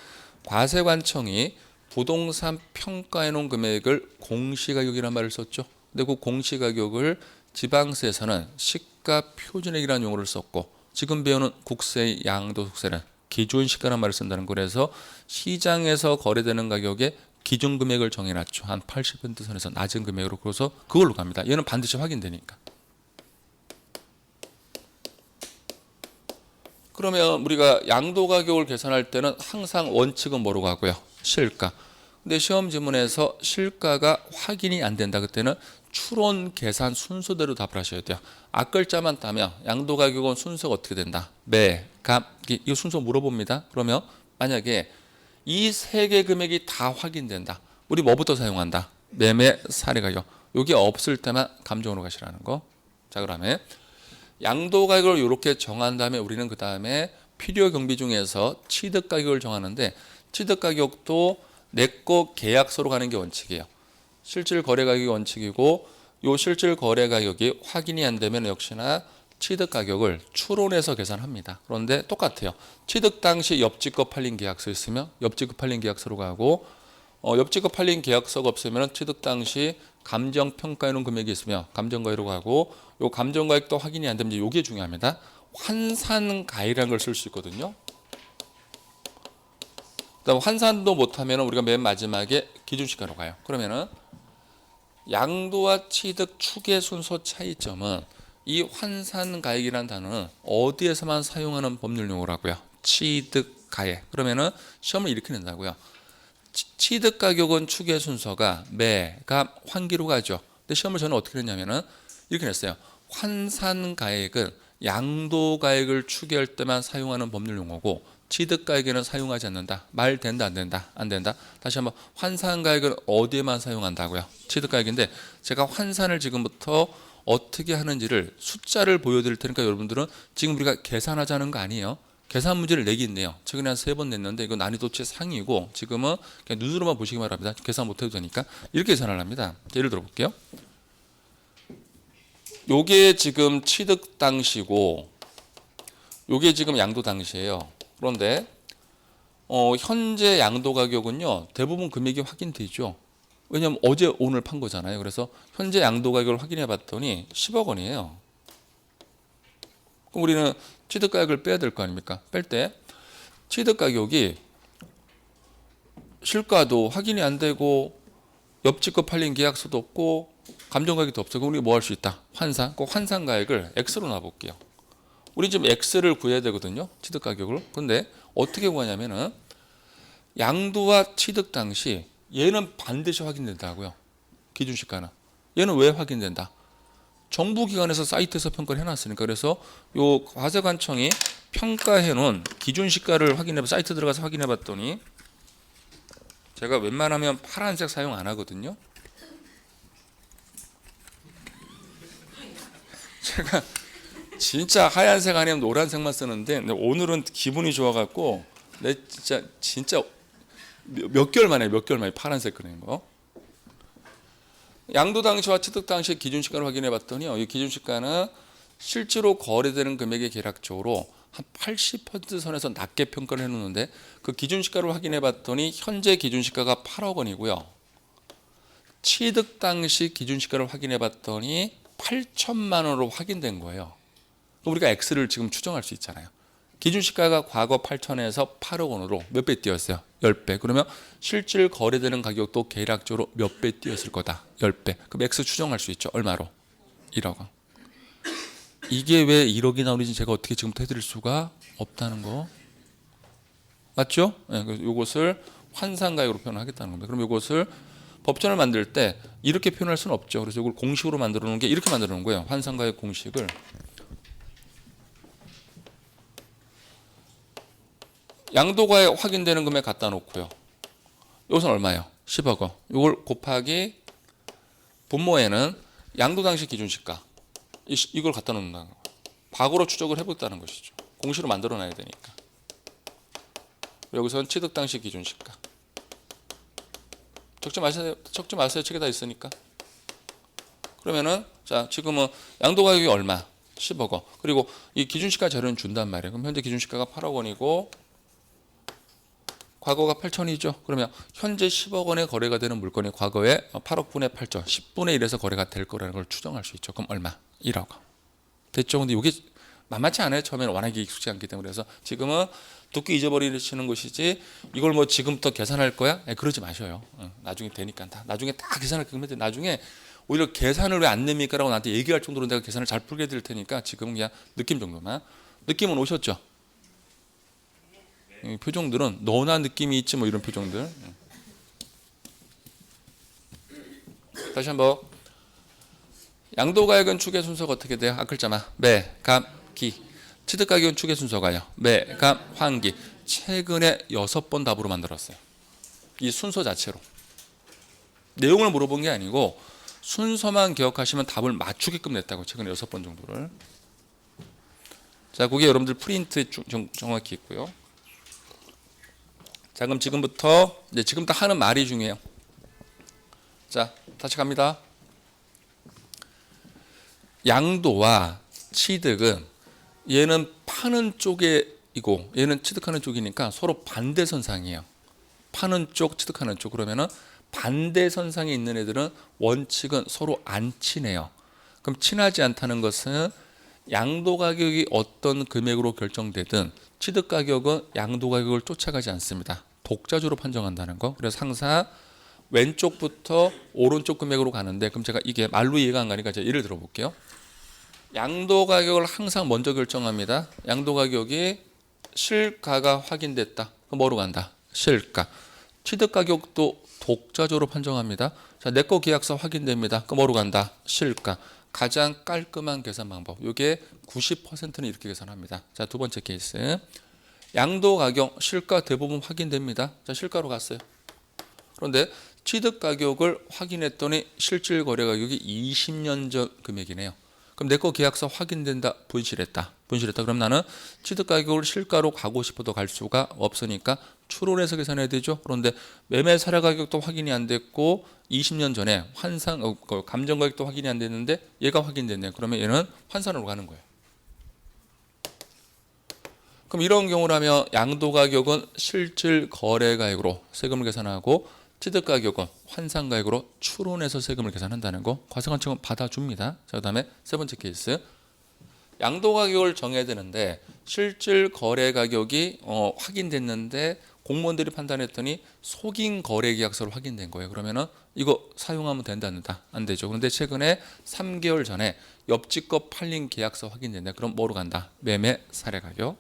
과세관청이 부동산 평가해 놓은 금액을 공시가격이라는 말을 썼죠. 근데 그 공시가격을 지방세에서는 시가 표준액이라는 용어를 썼고 지금 배우는 국세의 양도소득세는 기준시가라는 말을 쓴다는 거라서 시장에서 거래되는 가격에 기준 금액을 정해놨죠. 한 80% 선에서 낮은 금액으로. 그래서 그걸로 갑니다. 얘는 반드시 확인되니까. 그러면 우리가 양도 가격을 계산할 때는 항상 원칙은 뭐로 가고요? 실가. 근데 시험 지문에서 실가가 확인이 안 된다. 그때는 추론 계산 순서대로 답을 하셔야 돼요. 앞글자만 따면 양도 가격은 순서가 어떻게 된다? 매, 감, 이 순서 물어봅니다. 그러면 만약에 이 세 개 금액이 다 확인된다. 우리 뭐부터 사용한다? 매매 사례 가격. 요게 없을 때만 감정으로 가시라는 거. 자, 그다음에 양도 가격을 이렇게 정한 다음에 우리는 그 다음에 필요 경비 중에서 취득 가격을 정하는데, 취득 가격도 내거 계약서로 가는 게 원칙이에요. 실질 거래 가격이 원칙이고, 요 실질 거래 가격이 확인이 안 되면 역시나 취득 가격을 추론해서 계산합니다. 그런데 똑같아요. 취득 당시 옆집거 팔린 계약서 있으면 옆집거 팔린 계약서로 가고, 옆집거 팔린 계약서가 없으면 취득 당시 감정 평가해 놓은 금액이 있으면 감정가액으로 가고, 요 감정가액도 확인이 안 되면 이게 중요합니다. 환산가액이라는 걸 쓸 수 있거든요. 그다음 환산도 못하면 우리가 맨 마지막에 기준시가로 가요. 그러면은 양도와 취득 축의 순서 차이점은 이 환산가액이라는 단어는 어디에서만 사용하는 법률 용어라고요? 취득가액. 그러면은 시험을 이렇게 낸다고요. 취득 가격은 축의 순서가 매가 환기로 가죠. 근데 시험을 저는 어떻게 냈냐면은 이렇게 냈어요. 환산가액은 양도가액을 추계할 때만 사용하는 법률 용어고, 취득가액에는 사용하지 않는다. 말 된다 안 된다? 안 된다. 다시 한번, 환산가액은 어디에만 사용한다고요? 취득가액인데, 제가 환산을 지금부터 어떻게 하는지를 숫자를 보여드릴 테니까 여러분들은 지금 우리가 계산하자는 거 아니에요. 계산 문제를 내긴 내요. 최근에 한 3번 냈는데 이거 난이도 최상이고, 지금은 그냥 눈으로만 보시기 바랍니다. 계산 못해도 되니까. 이렇게 계산을 합니다. 예를 들어 볼게요. 요게 지금 취득 당시고, 요게 지금 양도 당시예요. 그런데 현재 양도 가격은요, 대부분 금액이 확인되죠. 왜냐하면 어제 오늘 판 거잖아요. 그래서 현재 양도 가격을 확인해 봤더니 10억 원이에요. 그럼 우리는 취득 가격을 빼야 될 거 아닙니까? 뺄 때 취득 가격이 실가도 확인이 안 되고, 옆집 거 팔린 계약서도 없고, 감정 가격도 없어. 그럼 우리 뭐 할 수 있다? 환산. 꼭 환산 가액을 X로 놔볼게요. 우리 지금 X를 구해야 되거든요. 취득 가격을. 근데 어떻게 구하냐면은, 양도와 취득 당시 얘는 반드시 확인된다고요. 기준시가는. 얘는 왜 확인된다? 정부기관에서 사이트에서 평가를 해놨으니까. 그래서 요 과세관청이 평가해놓은 기준시가를 확인해, 사이트 들어가서 확인해봤더니, 제가 웬만하면 파란색 사용 안 하거든요. 제가 진짜 하얀색 아니면 노란색만 쓰는데, 오늘은 기분이 좋아갖고 내 진짜 몇 개월 만에 파란색 그린 거. 양도 당시와 취득 당시 기준시가를 확인해 봤더니요, 이 기준시가는 실제로 거래되는 금액의 계략적으로 한 80% 선에서 낮게 평가를 해놓는데, 그 기준시가를 확인해 봤더니 현재 기준시가가 8억 원이고요. 취득 당시 기준시가를 확인해 봤더니 8천만 원으로 확인된 거예요. 그럼 우리가 X를 지금 추정할 수 있잖아요. 기준시가가 과거 8천에서 8억 원으로 몇 배 뛰었어요? 10배. 그러면 실질 거래되는 가격도 계략적으로 몇 배 뛰었을 거다? 10배. 그럼 X 추정할 수 있죠. 얼마로? 1억 원. 이게 왜 1억이 나오는지 제가 어떻게 지금부터 해드릴 수가 없다는 거. 맞죠? 네, 이것을 환산가액으로 표현하겠다는 겁니다. 그럼 이것을 법전을 만들 때 이렇게 표현할 수는 없죠. 그래서 이걸 공식으로 만들어 놓은 게 이렇게 만들어 놓은 거예요. 환산가액 공식을. 양도가액 확인되는 금액 갖다 놓고요. 이것은 얼마예요? 10억 원. 이걸 곱하기 분모에는 양도 당시 기준시가. 이걸 갖다 놓는다는 거예요. 과거로 추적을 해보겠다는 것이죠. 공식으로 만들어 놔야 되니까. 여기서는 취득 당시 기준시가. 적지 마세요. 책에 다 있으니까. 그러면은, 자, 지금은 양도 가격이 얼마? 10억 원. 그리고 이 기준시가 자료는 준단 말이에요. 그럼 현재 기준시가가 8억 원이고, 과거가 8천이죠. 그러면 현재 10억 원에 거래가 되는 물건이 과거에 8억 분의 8천, 10분의 1에서 거래가 될 거라는 걸 추정할 수 있죠. 그럼 얼마? 1억 원. 됐죠? 근데 이게 만만치 않아요. 처음에는 워낙에 익숙지 않기 때문에. 그래서 지금은 두께 잊어버리시는 것이지, 이걸 뭐 지금부터 계산할 거야? 그러지 마셔요. 나중에 되니까. 나중에 다 계산할 거면 나중에 오히려 계산을 왜 안 냅니까? 라고 나한테 얘기할 정도로 내가 계산을 잘 풀게 될 테니까 지금은 그냥 느낌 정도만. 느낌은 오셨죠? 표정들은 너나 느낌이 있지 뭐 이런 표정들. 다시 한번. 양도가액은 추계 순서가 어떻게 돼요? 앞글자만 매, 감, 기. 취득가격은 추계 순서가요. 매, 감, 환기. 최근에 6번 답으로 만들었어요. 이 순서 자체로. 내용을 물어본 게 아니고 순서만 기억하시면 답을 맞추게끔 냈다고. 최근에 6번 정도를. 자, 그게 여러분들 프린트에 정확히 있고요. 자, 그럼 지금부터 이제 지금부터 하는 말이 중요해요. 자, 다시 갑니다. 양도와 취득은 얘는 파는 쪽이고 얘는 취득하는 쪽이니까 서로 반대선상이에요. 파는 쪽, 취득하는 쪽. 그러면은 반대선상에 있는 애들은 원칙은 서로 안 친해요. 그럼 친하지 않다는 것은 양도 가격이 어떤 금액으로 결정되든 취득 가격은 양도 가격을 쫓아가지 않습니다. 독자적으로 판정한다는 거. 그래서 항상 왼쪽부터 오른쪽 금액으로 가는데, 그럼 제가 이게 말로 이해가 안 가니까 제가 예를 들어 볼게요. 양도 가격을 항상 먼저 결정합니다. 양도 가격이 실가가 확인됐다. 그럼 뭐로 간다? 실가. 취득 가격도 독자적으로 판정합니다. 자, 내 거 계약서 확인됩니다. 그럼 뭐로 간다? 실가. 가장 깔끔한 계산 방법. 이게 90%는 이렇게 계산합니다. 자, 두 번째 케이스. 양도 가격, 실가 대부분 확인됩니다. 자, 실가로 갔어요. 그런데 취득 가격을 확인했더니 실질 거래 가격이 20년 전 금액이네요. 그럼 내 거 계약서 확인된다. 분실했다. 그럼 나는 취득 가격을 실가로 가고 싶어도 갈 수가 없으니까 추론해서 계산해야 되죠. 그런데 매매 사례 가격도 확인이 안 됐고 20년 전에 환산 감정 가격도 확인이 안 됐는데 얘가 확인됐네. 그러면 얘는 환산으로 가는 거예요. 그럼 이런 경우라면 양도 가격은 실질 거래 가격으로 세금을 계산하고 취득 가격은 환산 가격으로 추론해서 세금을 계산한다는 거 과세관청은 받아줍니다. 자, 그다음에 세 번째 케이스. 양도 가격을 정해야 되는데 실질 거래 가격이 확인됐는데 공무원들이 판단했더니 속인 거래 계약서로 확인된 거예요. 그러면은 이거 사용하면 된다, 안 되죠. 그런데 최근에 3개월 전에 옆집 거 팔린 계약서 확인됐네. 그럼 뭐로 간다? 매매 사례 가격.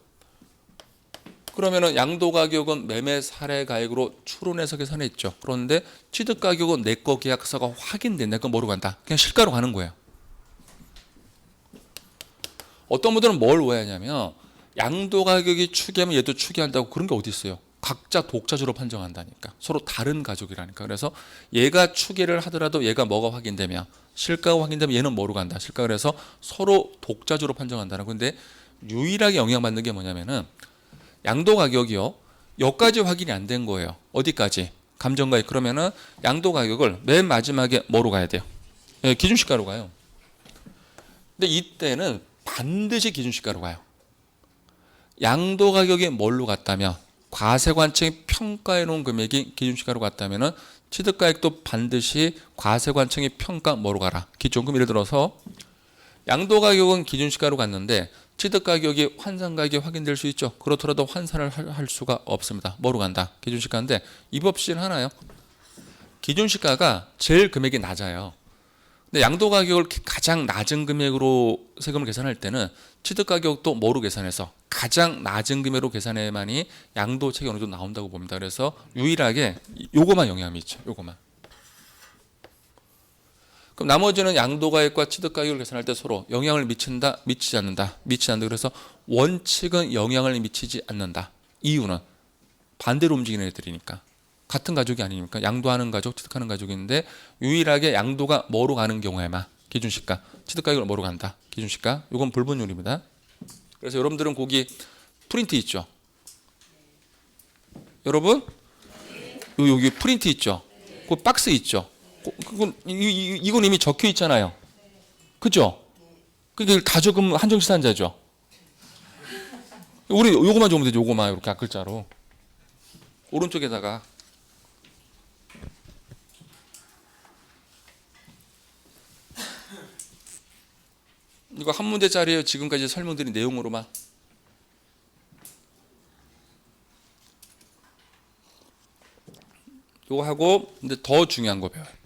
그러면은 양도 가격은 매매 사례 가격으로 추론해서 계산했죠. 그런데 취득 가격은 내 거 계약서가 확인됐네. 그럼 뭐로 간다? 그냥 실가로 가는 거예요. 어떤 분들은 뭘 오해하냐면 양도 가격이 추계하면 얘도 추계한다고, 그런 게 어디 있어요? 각자 독자적으로 판정한다니까. 서로 다른 가족이라니까. 그래서 얘가 추계를 하더라도 얘가 뭐가 확인되면 실가가 확인되면 얘는 뭐로 간다? 실가. 그래서 서로 독자적으로 판정한다는 건데, 유일하게 영향받는 게 뭐냐면은 양도 가격이요, 여기까지 확인이 안 된 거예요. 어디까지? 감정가액. 그러면은 양도 가격을 맨 마지막에 뭐로 가야 돼요? 예, 기준시가로 가요. 근데 이때는 반드시 기준시가로 가요. 양도 가격이 뭘로 갔다면, 과세관청이 평가해 놓은 금액이 기준시가로 갔다면은 취득가액도 반드시 과세관청이 평가 뭐로 가라? 기준금. 예를 들어서 양도 가격은 기준시가로 갔는데 취득 가격이 환산 가격이 확인될 수 있죠. 그렇더라도 환산을 할 수가 없습니다. 뭐로 간다? 기준시가인데 이 법칙은 하나요. 기준시가가 제일 금액이 낮아요. 근데 양도 가격을 가장 낮은 금액으로 세금을 계산할 때는 취득 가격도 뭐로 계산해서 가장 낮은 금액으로 계산해야만이 양도책이 어느 정도 나온다고 봅니다. 그래서 유일하게 요거만 영향이 있죠. 요거만. 그럼 나머지는 양도가액과 취득가격을 계산할 때 서로 영향을 미친다, 미치지 않는다, 미치지 않는다. 그래서 원칙은 영향을 미치지 않는다. 이유는 반대로 움직이는 애들이니까. 같은 가족이 아니니까. 양도하는 가족, 취득하는 가족인데 유일하게 양도가 뭐로 가는 경우에만 기준시가, 취득가격을 뭐로 간다? 기준시가. 이건 불분율입니다. 그래서 여러분들은 거기 프린트 있죠? 여러분? 여기 프린트 있죠? 그 박스 있죠? 이건 이미 적혀 있잖아요. 그죠? 그게 다 적으면 한정시산자죠. 우리 요거만 적으면 되죠. 요거만 이렇게 앞글자로. 오른쪽에다가. 이거 한 문제짜리예요. 지금까지 설명드린 내용으로만. 요거 하고 근데 더 중요한 거 배워요.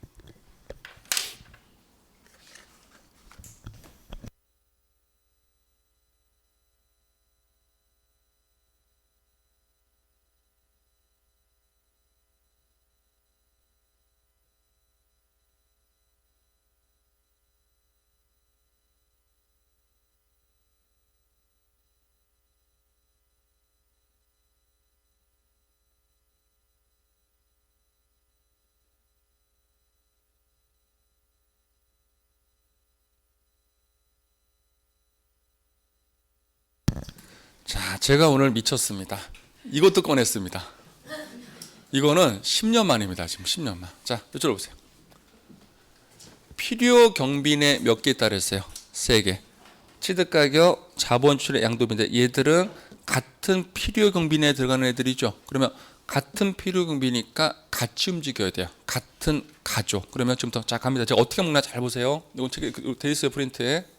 제가 오늘 미쳤습니다. 이것도 꺼냈습니다. 이거는 10년 만입니다. 지금 10년 만. 자, 이쪽으로 보세요. 필요 경비내 몇 개 있다 그랬어요? 3개. 취득가격, 자본 출의 양도비인데 얘들은 같은 필요 경비내에 들어가는 애들이죠. 그러면 같은 필요 경비니까 같이 움직여야 돼요. 같은 가족. 그러면 지금부터 자 갑니다. 제가 어떻게 먹나 잘 보세요. 이건 책에 돼 있어요, 프린트에.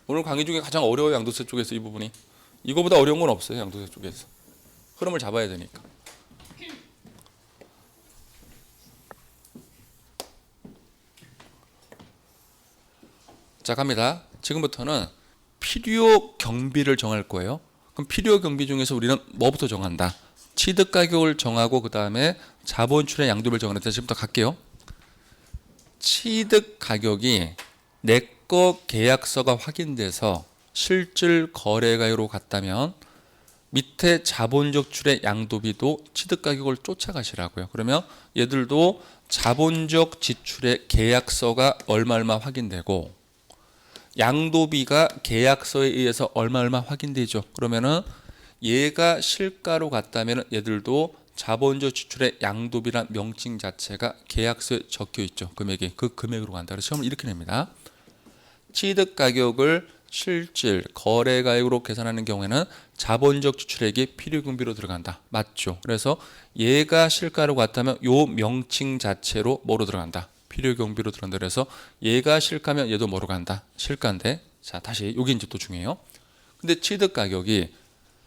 오늘 강의 중에 가장 어려워요, 양도세 쪽에서 이 부분이. 이거보다 어려운 건 없어요, 양도세 쪽에서. 흐름을 잡아야 되니까. 자, 갑니다. 지금부터는 필요 경비를 정할 거예요. 그럼 필요 경비 중에서 우리는 뭐부터 정한다? 취득 가격을 정하고 그 다음에 자본 출의 양도비를 정하는데 지금부터 갈게요. 취득 가격이 내거 계약서가 확인돼서 실질 거래가로 갔다면 밑에 자본적 출의 양도비도 취득 가격을 쫓아가시라고요. 그러면 얘들도 자본적 지출의 계약서가 얼마 확인되고 양도비가 계약서에 의해서 얼마 확인되죠. 그러면은 얘가 실가로 갔다면 얘들도 자본적 지출의 양도비란 명칭 자체가 계약서에 적혀 있죠. 금액이 그 금액으로 간다. 그래서 시험을 이렇게 냅니다. 취득 가격을 실질 거래가액으로 계산하는 경우에는 자본적 지출액이 필요경비로 들어간다. 맞죠? 그래서 얘가 실가로 갔다면 요 명칭 자체로 뭐로 들어간다? 필요경비로 들어간다. 그래서 얘가 실가면 얘도 뭐로 간다? 실가인데. 자, 다시 여기 이제 또 중요해요. 근데 취득 가격이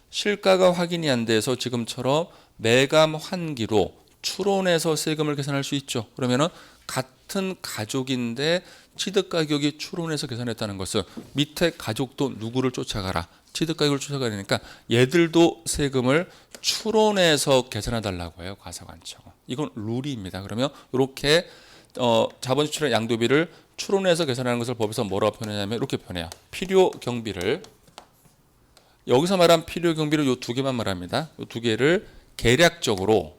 실가가 확인이 안 돼서 지금처럼 매감 환기로 추론해서 세금을 계산할 수 있죠. 그러면은 같은 가족인데 취득 가격이 추론해서 계산했다는 것은 밑에 가족도 누구를 쫓아가라? 취득 가격을 쫓아가니까 얘들도 세금을 추론해서 계산해 달라고 해요. 과세관청은. 이건 룰입니다. 그러면 이렇게 자본 지출의 양도비를 추론해서 계산하는 것을 법에서 뭐라고 표현하냐면 이렇게 표현해요. 필요 경비를 여기서 말한 필요 경비를 요 두 개만 말합니다. 요 두 개를 계략적으로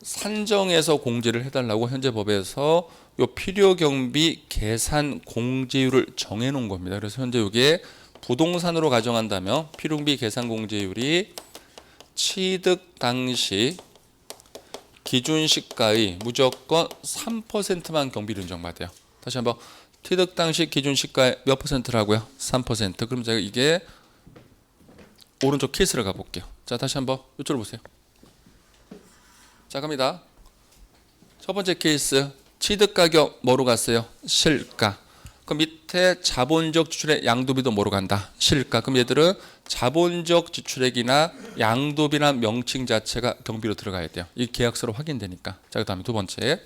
산정해서 공제를 해달라고 현재 법에서 요 필요 경비 계산 공제율을 정해놓은 겁니다. 그래서 현재 이게 부동산으로 가정한다면 필요 경비 계산 공제율이 취득 당시 기준 시가의 무조건 3%만 경비를 인정받아요. 다시 한번 취득 당시 기준 시가의 몇 퍼센트라고요? 3%. 그럼 제가 이게 오른쪽 케이스를 가볼게요. 자, 다시 한번 이쪽으로 보세요. 자, 갑니다. 첫 번째 케이스 취득 가격 뭐로 갔어요? 실가. 그럼 밑에 자본적 지출의 양도비도 뭐로 간다? 실가. 그럼 얘들은 자본적 지출액이나 양도비나 명칭 자체가 경비로 들어가야 돼요. 이 계약서로 확인되니까. 자, 그다음에 두 번째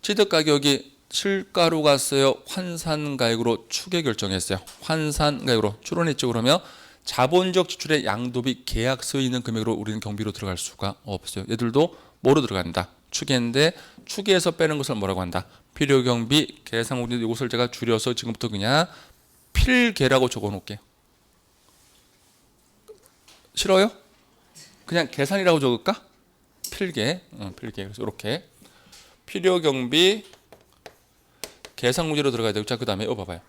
취득 가격이 실가로 갔어요? 환산가액으로 추계 결정했어요? 환산가액으로 추론했죠. 그러면 자본적 지출의 양도비 계약서에 있는 금액으로 우리는 경비로 들어갈 수가 없어요. 얘들도 뭐로 들어간다? 추계인데 추계에서 빼는 것을 뭐라고 한다? 필요경비 계산공제. 이것을 제가 줄여서 지금부터 그냥 필계라고 적어 놓을게요. 싫어요? 그냥 계산이라고 적을까? 필계. 필계. 그래서 이렇게 필요경비 계산공제로 들어가야 되고. 자, 그 다음에 이거 봐봐요.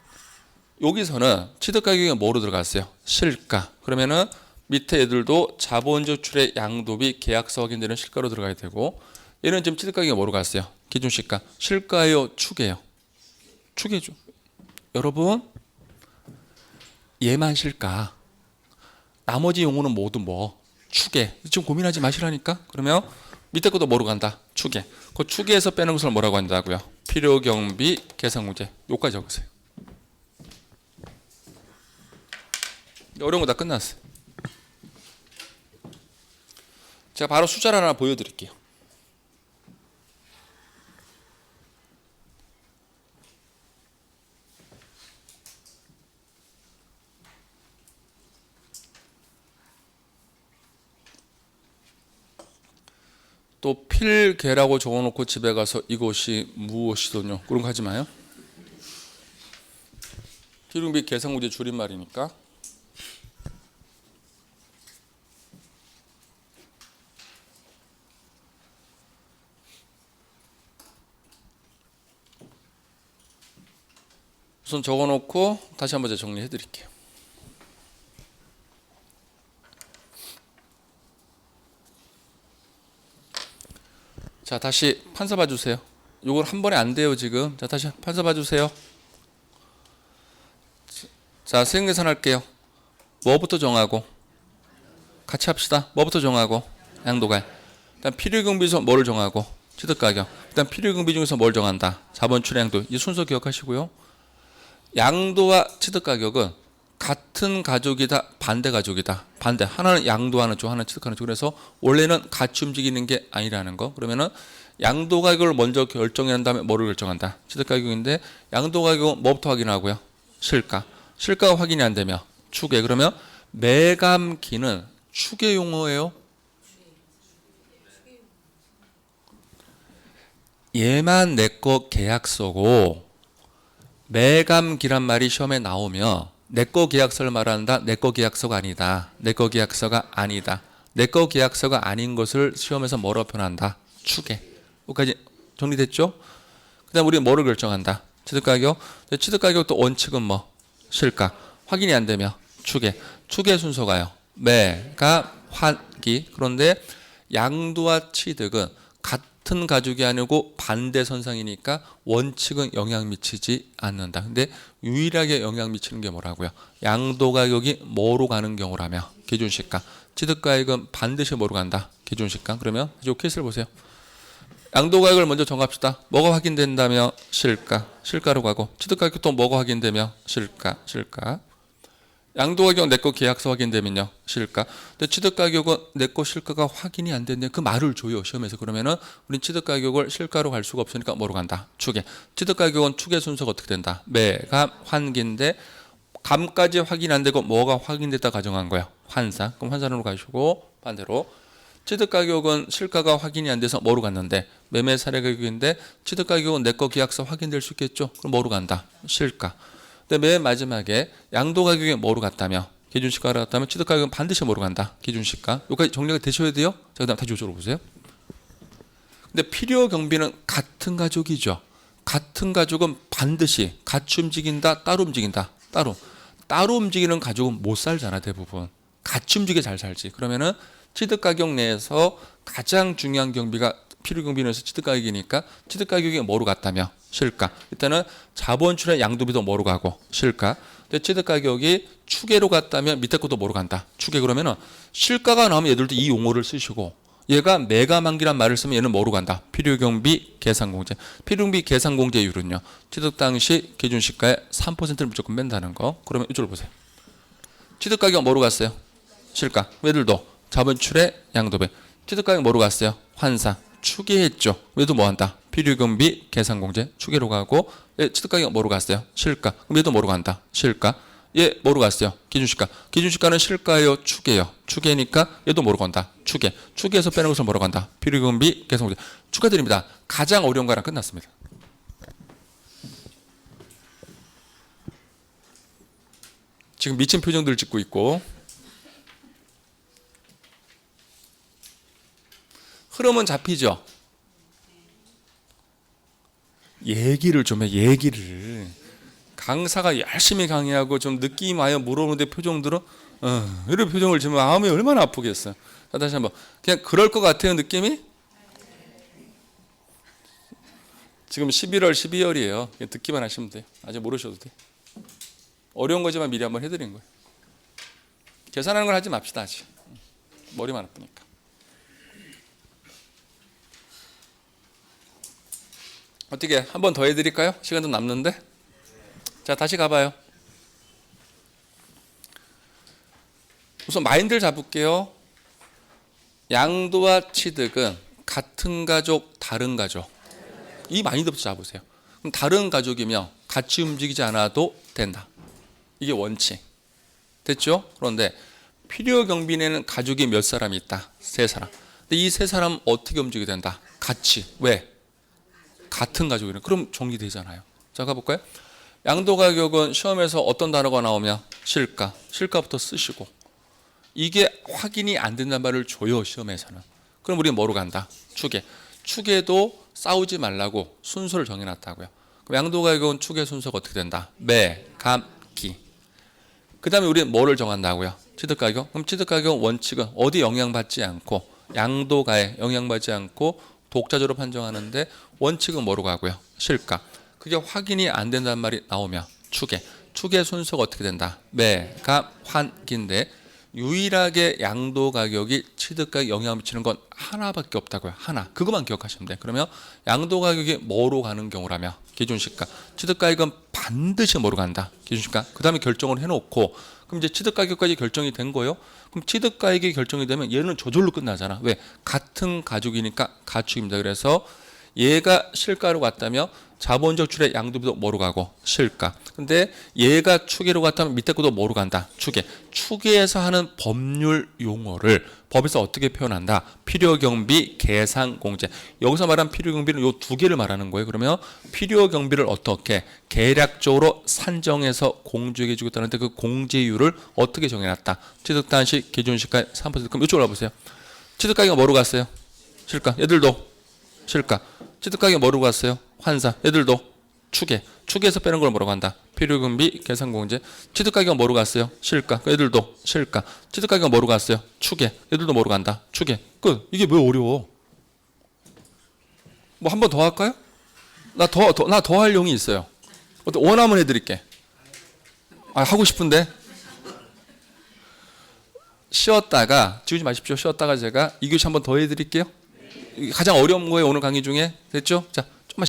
여기서는 취득가격이 뭐로 들어갔어요? 실가. 그러면은 밑에 애들도 자본적 출의 양도비 계약서 확인되는 실가로 들어가야 되고, 얘는 지금 취득가격이 뭐로 갔어요? 기준 시가. 실가예요? 추계예요? 추계죠. 여러분, 얘만 실가. 나머지 용어는 모두 뭐? 추계. 지금 고민하지 마시라니까. 그러면 밑에 것도 뭐로 간다? 추계. 그 추계에서 빼는 것을 뭐라고 한다고요? 필요경비 계산공제. 요까지 적으세요. 어려운 거 다 끝났어요. 제가 바로 숫자를 하나 보여드릴게요. 또 필계라고 적어놓고 집에 가서 이것이 무엇이더뇨 그런 거 하지 마요. 필요경비 계산공제 줄임말이니까. 우선 적어놓고 다시 한번 제가 정리해 드릴게요. 자, 다시 판서 봐주세요. 요걸 한 번에 안 돼요 지금. 자, 다시 판서 봐주세요. 자, 수행 계산할게요. 뭐부터 정하고? 같이 합시다. 뭐부터 정하고? 양도가. 일단 필요경비 중에서 뭐를 정하고? 취득가격. 일단 필요경비 중에서 뭘 정한다? 자본출의 양도. 이 순서 기억하시고요. 양도와 취득가격은 같은 가족이다, 반대 가족이다. 반대. 하나는 양도하는 쪽, 하나는 취득하는 쪽. 그래서 원래는 같이 움직이는 게 아니라는 거. 그러면은 양도 가격을 먼저 결정한 다음에 뭐를 결정한다? 취득 가격인데 양도 가격은 뭐부터 확인하고요? 실가. 실가가 확인이 안 되면 추계. 그러면 매감기는 추계 용어예요. 얘만 내 거 계약서고 매감기란 말이 시험에 나오면 내 거 계약서를 말한다. 내 거 계약서가 아니다. 내 거 계약서가 아니다. 내 거 계약서가 아닌 것을 시험에서 뭐라고 표현한다? 추계. 여기까지 정리됐죠? 그 다음 우리는 뭐를 결정한다? 취득가격. 취득가격도 원칙은 뭐? 실가. 확인이 안 되면 추계. 추계 순서가요. 매가 환기. 그런데 양도와 취득은 같은 가족이 아니고 반대 선상이니까 원칙은 영향 미치지 않는다. 근데 유일하게 영향 미치는 게 뭐라고요? 양도 가격이 뭐로 가는 경우라며 기준시가. 취득 가격은 반드시 뭐로 간다? 기준시가. 그러면 이 케이스를 보세요. 양도 가격을 먼저 정합시다. 뭐가 확인된다며? 실가. 실가로 가고 취득 가격도 뭐가 확인되며? 실가. 실가. 양도 가격 내 거 계약서 확인되면요. 실가. 근데 취득 가격은 내 거 실가가 확인이 안 된대. 그 말을 줘요. 시험에서. 그러면은 우린 취득 가격을 실가로 갈 수가 없으니까 뭐로 간다? 추계. 취득 가격은 추계 순서가 어떻게 된다? 매감 환기인데 감까지 확인 안 되고 뭐가 확인됐다 가정한 거야? 환산. 그럼 환산으로 가시고 반대로 취득 가격은 실가가 확인이 안 돼서 뭐로 갔는데 매매 사례 가격인데 취득 가격은 내 거 계약서 확인될 수 있겠죠? 그럼 뭐로 간다? 실가. 근데 맨 마지막에 양도 가격이 뭐로 갔다며? 기준시가로 갔다면 취득 가격은 반드시 뭐로 간다? 기준시가. 여기까지 정리가 되셔야 돼요. 자, 그다음 다시 이쪽으로 보세요. 근데 필요 경비는 같은 가족이죠. 같은 가족은 반드시 같이 움직인다, 따로 움직인다. 따로 움직이는 가족은 못 살잖아 대부분. 같이 움직여 잘 살지. 그러면은 취득 가격 내에서 가장 중요한 경비가 필요 경비에서 취득 가격이니까 취득 가격이 뭐로 갔다며? 실가. 일단은 자본출의 양도비도 뭐로 가고? 실가. 근데 취득 가격이 추계로 갔다면 밑에 것도 뭐로 간다? 추계. 그러면은 실가가 나오면 얘들도 이 용어를 쓰시고 얘가 매가만기란 말을 쓰면 얘는 뭐로 간다? 필요경비 계산공제. 필요경비 계산공제율은요. 취득 당시 기준시가의 3%를 무조건 뺀다는 거. 그러면 이쪽으로 보세요. 취득 가격 뭐로 갔어요? 실가. 얘들도 자본출의 양도비. 취득 가격 뭐로 갔어요? 환산. 추계했죠. 얘도 뭐 한다? 필요경비 계산공제 추계로 가고 얘 취득 가격 뭐로 갔어요? 실가. 그럼 얘도 뭐로 간다? 실가. 얘 뭐로 갔어요? 기준시가. 기준시가는 실가예요? 추계예요? 추계니까 얘도 뭐로 간다? 추계. 추계에서 빼는 것을 뭐로 간다? 필요경비 계산공제. 축하드립니다. 가장 어려운 거랑 끝났습니다. 지금 미친 표정들 짓고 있고 흐름은 잡히죠? 얘기를 좀 해. 얘기를. 강사가 열심히 강의하고 좀 느낌 와요 물어보는데 표정들은 이런 표정을 지면 마음이 얼마나 아프겠어요. 자, 다시 한번. 그냥 그럴 것 같아요 느낌이? 지금 11월 12월이에요 듣기만 하시면 돼요. 아직 모르셔도 돼요. 어려운 거지만 미리 한번 해드린 거예요. 계산하는 걸 하지 맙시다. 아직 머리만 아프니까. 어떻게 한 번 더 해드릴까요? 시간 좀 남는데. 자, 다시 가봐요. 우선 마인드를 잡을게요. 양도와 취득은 같은 가족, 다른 가족. 이 마인드부터 잡으세요. 그럼 다른 가족이면 같이 움직이지 않아도 된다. 이게 원칙. 됐죠? 그런데 필요 경비 내는 가족이 몇 사람이 있다? 3사람. 근데 이 3사람 어떻게 움직이게 된다? 같이. 왜? 같은 가족이네. 그럼 정리되잖아요. 자, 가볼까요? 양도 가격은 시험에서 어떤 단어가 나오면 실가. 실가부터 쓰시고 이게 확인이 안 된다는 말을 줘요 시험에서는. 그럼 우리는 뭐로 간다? 추계. 추계도 싸우지 말라고 순서를 정해놨다고요. 그럼 양도 가격은 축의 순서가 어떻게 된다? 매, 감, 기. 그 다음에 우리는 뭐를 정한다고요? 취득 가격. 그럼 취득 가격 원칙은 어디 영향받지 않고 양도가에 영향받지 않고 독자적으로 판정하는데 원칙은 뭐로 가고요? 실가. 그게 확인이 안 된다는 말이 나오면 축의 순서가 어떻게 된다? 매, 감, 환, 기인데 유일하게 양도 가격이 취득 가격에 영향을 미치는 건 하나밖에 없다고요. 하나. 그것만 기억하시면 돼. 그러면 양도 가격이 뭐로 가는 경우라면 기준시가. 취득 가격은 반드시 뭐로 간다. 기준시가. 그다음에 결정을 해놓고 그럼 이제 취득 가격까지 결정이 된 거예요. 그럼 취득 가격이 결정이 되면 얘는 저절로 끝나잖아. 왜? 같은 가족이니까 가축입니다. 그래서 얘가 실가로 갔다면 자본적 출의 양도비도 뭐로 가고 실가. 근데 얘가 추계로 갔다면 밑에 것도 뭐로 간다. 추계에서 하는 법률 용어를 법에서 어떻게 표현한다. 필요경비, 계상공제. 여기서 말한 필요경비는 요 두 개를 말하는 거예요. 그러면 필요경비를 어떻게 계략적으로 산정해서 공제해 주겠다는데 그 공제율을 어떻게 정해놨다. 취득단식, 기준시가 3%. 그럼 이쪽으로 와보세요. 취득가격이 뭐로 갔어요? 실가. 얘들도 실가. 취득가격이 뭐로 갔어요? 환산. 얘들도 추계에서 빼는 걸 뭐라고 한다? 필요금비, 계산공제. 취득가격은 뭐로 갔어요? 실가. 얘들도 실가. 취득가격은 뭐로 갔어요? 추계. 얘들도 뭐로 간다? 추계. 끝. 이게 왜 어려워? 뭐 한 번 더 할까요? 나 더 할 용이 있어요. 원하면 해드릴게. 하고 싶은데 쉬었다가 지우지 마십시오. 쉬었다가 제가 2교시 한 번 더 해드릴게요. 가장 어려운 거예요. 오늘 강의 중에. 됐죠? 자,